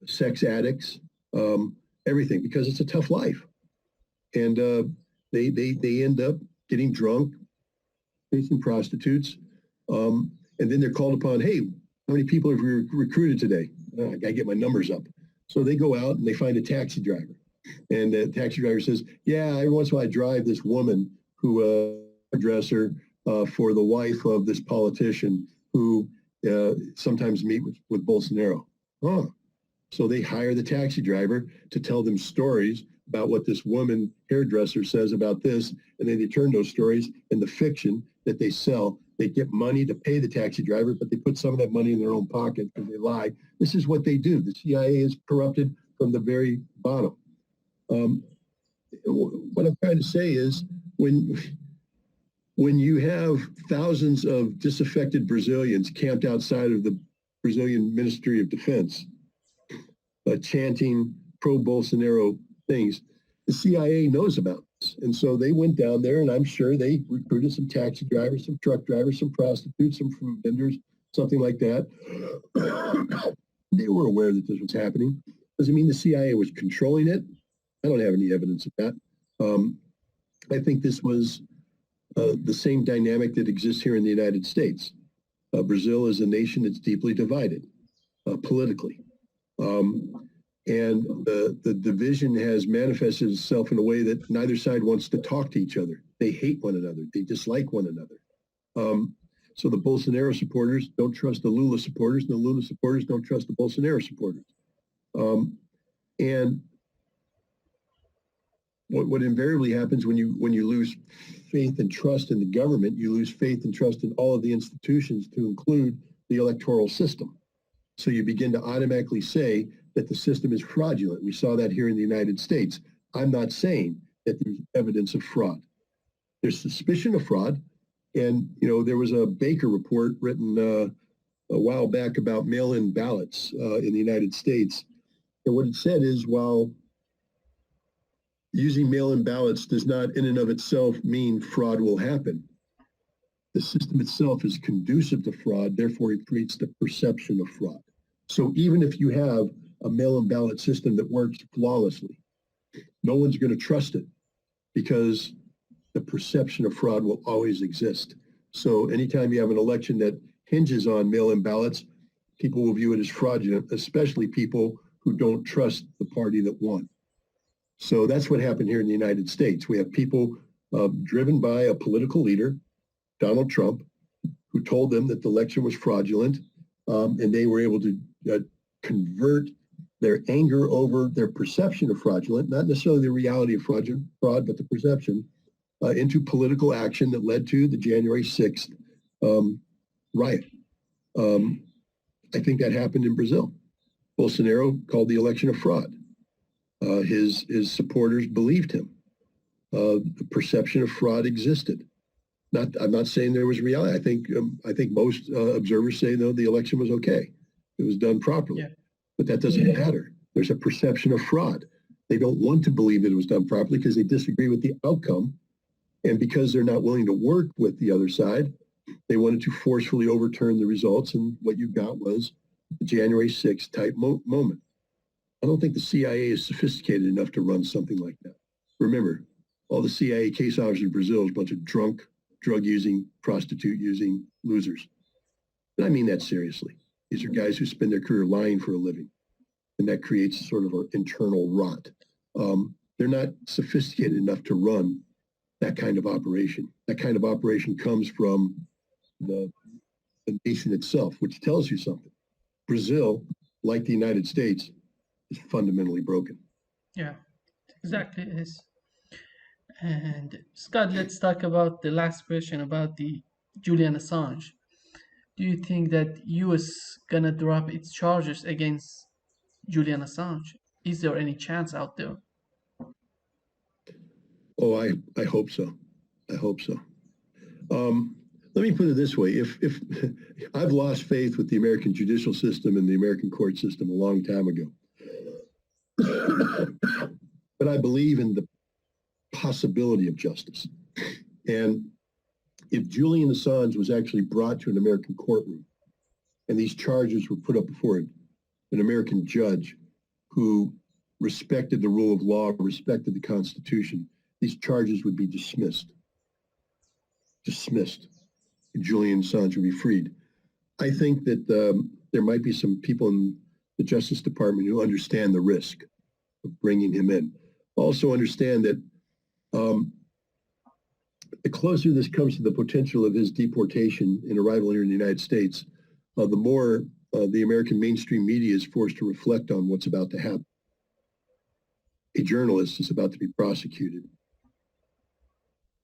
[SPEAKER 2] sex addicts, everything, because it's a tough life. And they end up getting drunk, facing prostitutes, and then they're called upon, hey, how many people have we recruited today? I got to get my numbers up. So they go out and they find a taxi driver. And the taxi driver says, yeah, every once in a while I drive this woman who dresser for the wife of this politician who sometimes meet with Bolsonaro. Oh, so they hire the taxi driver to tell them stories about what this woman hairdresser says about this, and then they turn those stories into fiction that they sell. They get money to pay the taxi driver, but they put some of that money in their own pocket because they lie. This is what they do. The CIA is corrupted from the very bottom. What I'm trying to say is when you have thousands of disaffected Brazilians camped outside of the Brazilian Ministry of Defense, chanting pro-Bolsonaro things, the CIA knows about this. And so they went down there, and I'm sure they recruited some taxi drivers, some truck drivers, some prostitutes, some fruit vendors, something like that. They were aware that this was happening. Doesn't mean the CIA was controlling it. I don't have any evidence of that. I think this was the same dynamic that exists here in the United States. Brazil is a nation that's deeply divided politically. And the division has manifested itself in a way that neither side wants to talk to each other. They hate one another. They dislike one another. So the Bolsonaro supporters don't trust the Lula supporters, and the Lula supporters don't trust the Bolsonaro supporters. And what invariably happens when you lose faith and trust in the government, you lose faith and trust in all of the institutions, to include the electoral system. So you begin to automatically say that the system is fraudulent. We saw that here in the United States. I'm not saying that there's evidence of fraud. There's suspicion of fraud. And, there was a Baker report written a while back about mail-in ballots in the United States. And what it said is, while using mail-in ballots does not in and of itself mean fraud will happen, the system itself is conducive to fraud, therefore it creates the perception of fraud. So even if you have a mail-in ballot system that works flawlessly, no one's going to trust it because the perception of fraud will always exist. So anytime you have an election that hinges on mail-in ballots, people will view it as fraudulent, especially people who don't trust the party that won. So that's what happened here in the United States. We have people driven by a political leader, Donald Trump, who told them that the election was fraudulent, and they were able to convert their anger over their perception of fraudulent, not necessarily the reality of fraud, but the perception, into political action that led to the January 6th riot. I think that happened in Brazil. Bolsonaro called the election a fraud. His supporters believed him. The perception of fraud existed. I'm not saying there was reality. I think most observers say, no, the election was okay. It was done properly. Yeah. But that doesn't matter. There's a perception of fraud. They don't want to believe that it was done properly because they disagree with the outcome. And because they're not willing to work with the other side, they wanted to forcefully overturn the results. And what you got was the January 6th type moment. I don't think the CIA is sophisticated enough to run something like that. Remember, all the CIA case officers in Brazil is a bunch of drunk, drug-using, prostitute-using losers. And I mean that seriously. These are guys who spend their career lying for a living, and that creates sort of an internal rot. They're not sophisticated enough to run that kind of operation. That kind of operation comes from the nation itself, which tells you something. Brazil, like the United States, is fundamentally broken.
[SPEAKER 1] Yeah, exactly it is. And Scott, let's talk about the last question about the Julian Assange. Do you think that US gonna drop its charges against Julian Assange? Is there any chance out there?
[SPEAKER 2] Oh, I hope so. I hope so. Let me put it this way. If I've lost faith with the American judicial system and the American court system a long time ago. But I believe in the possibility of justice. And if Julian Assange was actually brought to an American courtroom and these charges were put up before an American judge who respected the rule of law, respected the Constitution, these charges would be dismissed. Dismissed. Julian Assange would be freed. I think that there might be some people in the Justice Department who understand the risk of bringing him in. Also understand that the closer this comes to the potential of his deportation and arrival here in the United States, the more the American mainstream media is forced to reflect on what's about to happen. A journalist is about to be prosecuted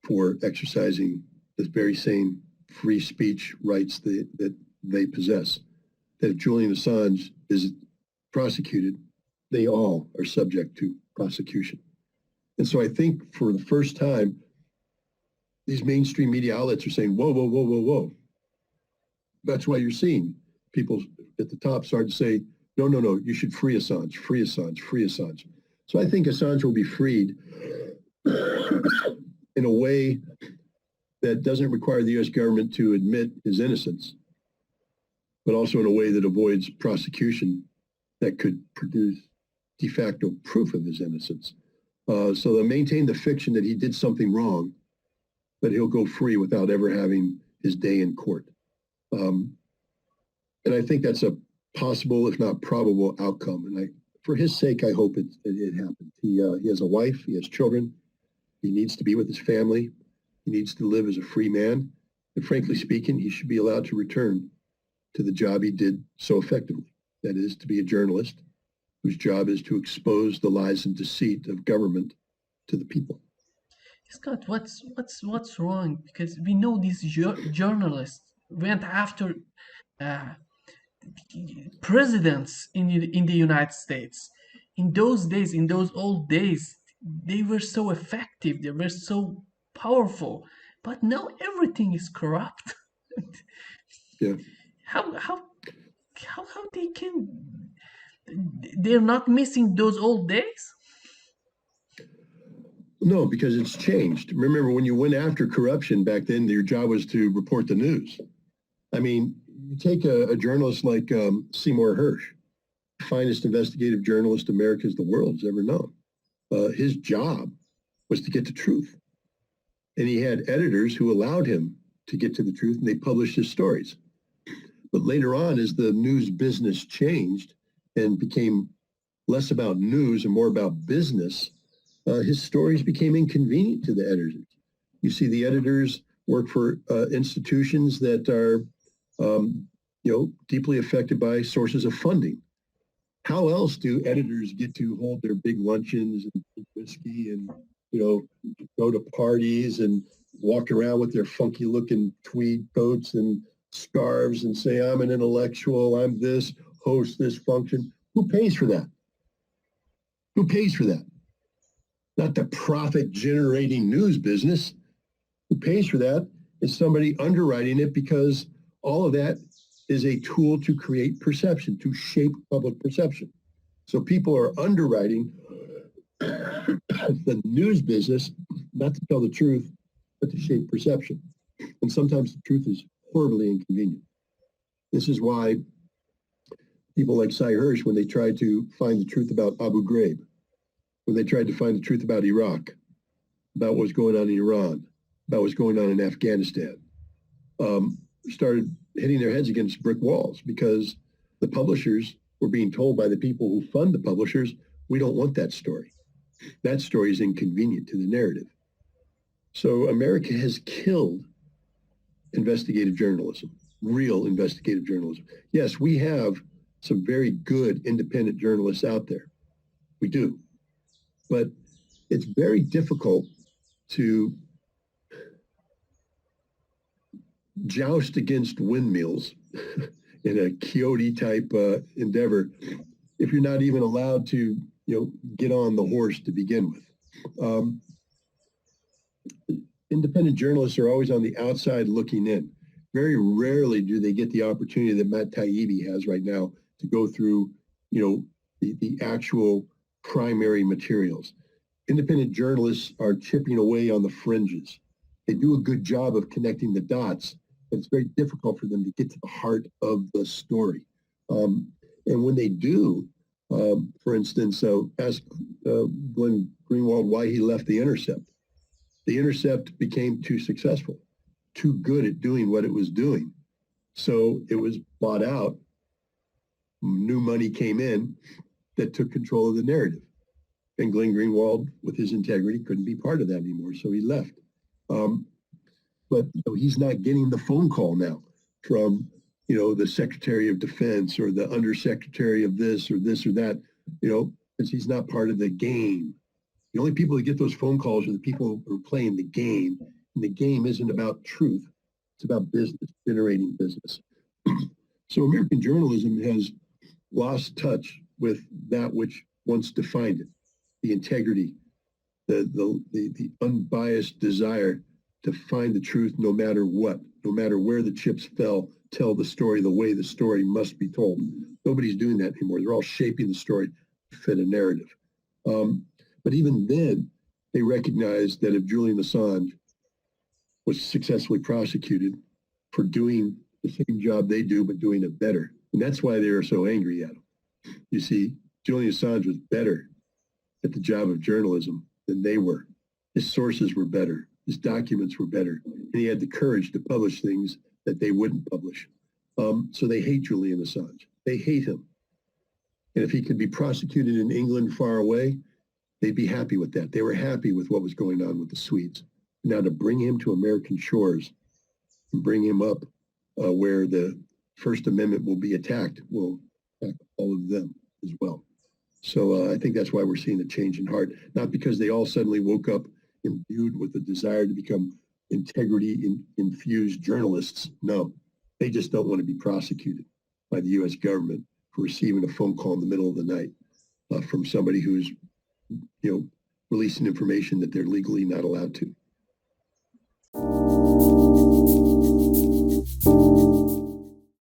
[SPEAKER 2] for exercising the very same free speech rights that they possess. That if Julian Assange is prosecuted, they all are subject to prosecution. And so I think for the first time, these mainstream media outlets are saying, whoa, whoa, whoa, whoa, whoa. That's why you're seeing people at the top start to say, no, no, no, you should free Assange, free Assange, free Assange. So I think Assange will be freed in a way that doesn't require the U.S. government to admit his innocence, but also in a way that avoids prosecution that could produce de facto proof of his innocence. So they'll maintain the fiction that he did something wrong, but he'll go free without ever having his day in court. And I think that's a possible, if not probable, outcome. And for his sake, I hope it happens. He has a wife, he has children, he needs to be with his family, he needs to live as a free man. And frankly speaking, he should be allowed to return to the job he did so effectively. That is, to be a journalist whose job is to expose the lies and deceit of government to the people.
[SPEAKER 1] Scott, what's wrong? Because we know these journalists went after presidents in the United States. In those days, in those old days, they were so effective. They were so powerful. But now everything is corrupt.
[SPEAKER 2] Yeah.
[SPEAKER 1] How they can? They're not missing those old days.
[SPEAKER 2] No, because it's changed. Remember, when you went after corruption back then, your job was to report the news. I mean, you take a journalist like Seymour Hersh, finest investigative journalist the world's ever known. His job was to get the truth. And he had editors who allowed him to get to the truth, and they published his stories. But later on, as the news business changed and became less about news and more about business, his stories became inconvenient to the editors. You see, the editors work for institutions that are, deeply affected by sources of funding. How else do editors get to hold their big luncheons and whiskey and, go to parties and walk around with their funky-looking tweed coats and scarves and say, I'm an intellectual, I'm this, host this function? Who pays for that? Who pays for that? Not the profit-generating news business. Who pays for that is somebody underwriting it, because all of that is a tool to create perception, to shape public perception. So people are underwriting the news business, not to tell the truth, but to shape perception. And sometimes the truth is horribly inconvenient. This is why people like Sy Hersh, when they tried to find the truth about Abu Ghraib, when they tried to find the truth about Iraq, about what's going on in Iran, about what's going on in Afghanistan, started hitting their heads against brick walls, because the publishers were being told by the people who fund the publishers, we don't want that story. That story is inconvenient to the narrative. So America has killed investigative journalism, real investigative journalism. Yes, we have some very good independent journalists out there. We do. But it's very difficult to joust against windmills in a Quixote type endeavor if you're not even allowed to, get on the horse to begin with. Independent journalists are always on the outside looking in. Very rarely do they get the opportunity that Matt Taibbi has right now to go through, the actual primary materials. Independent journalists are chipping away on the fringes. They do a good job of connecting the dots, but it's very difficult for them to get to the heart of the story. And when they do, for instance, ask Glenn Greenwald why he left The Intercept. The Intercept became too successful, too good at doing what it was doing. So it was bought out. New money came in that took control of the narrative. And Glenn Greenwald, with his integrity, couldn't be part of that anymore, so he left. But he's not getting the phone call now from, the Secretary of Defense or the Undersecretary of this or that, because he's not part of the game. The only people that get those phone calls are the people who are playing the game. And the game isn't about truth. It's about business, generating business. So American journalism has lost touch with that which once defined it, the integrity, the unbiased desire to find the truth no matter what, no matter where the chips fell, tell the story the way the story must be told. Nobody's doing that anymore. They're all shaping the story to fit a narrative. But even then, they recognized that if Julian Assange was successfully prosecuted for doing the same job they do, but doing it better, and that's why they were so angry at him. You see, Julian Assange was better at the job of journalism than they were. His sources were better. His documents were better. And he had the courage to publish things that they wouldn't publish. So they hate Julian Assange. They hate him. And if he could be prosecuted in England far away, they'd be happy with that. They were happy with what was going on with the Swedes. Now to bring him to American shores and bring him up where the First Amendment will be attacked, will attack all of them as well. So I think that's why we're seeing a change in heart, not because they all suddenly woke up imbued with a desire to become integrity-infused journalists. No, they just don't want to be prosecuted by the U.S. government for receiving a phone call in the middle of the night from somebody who's, releasing information that they're legally not allowed to.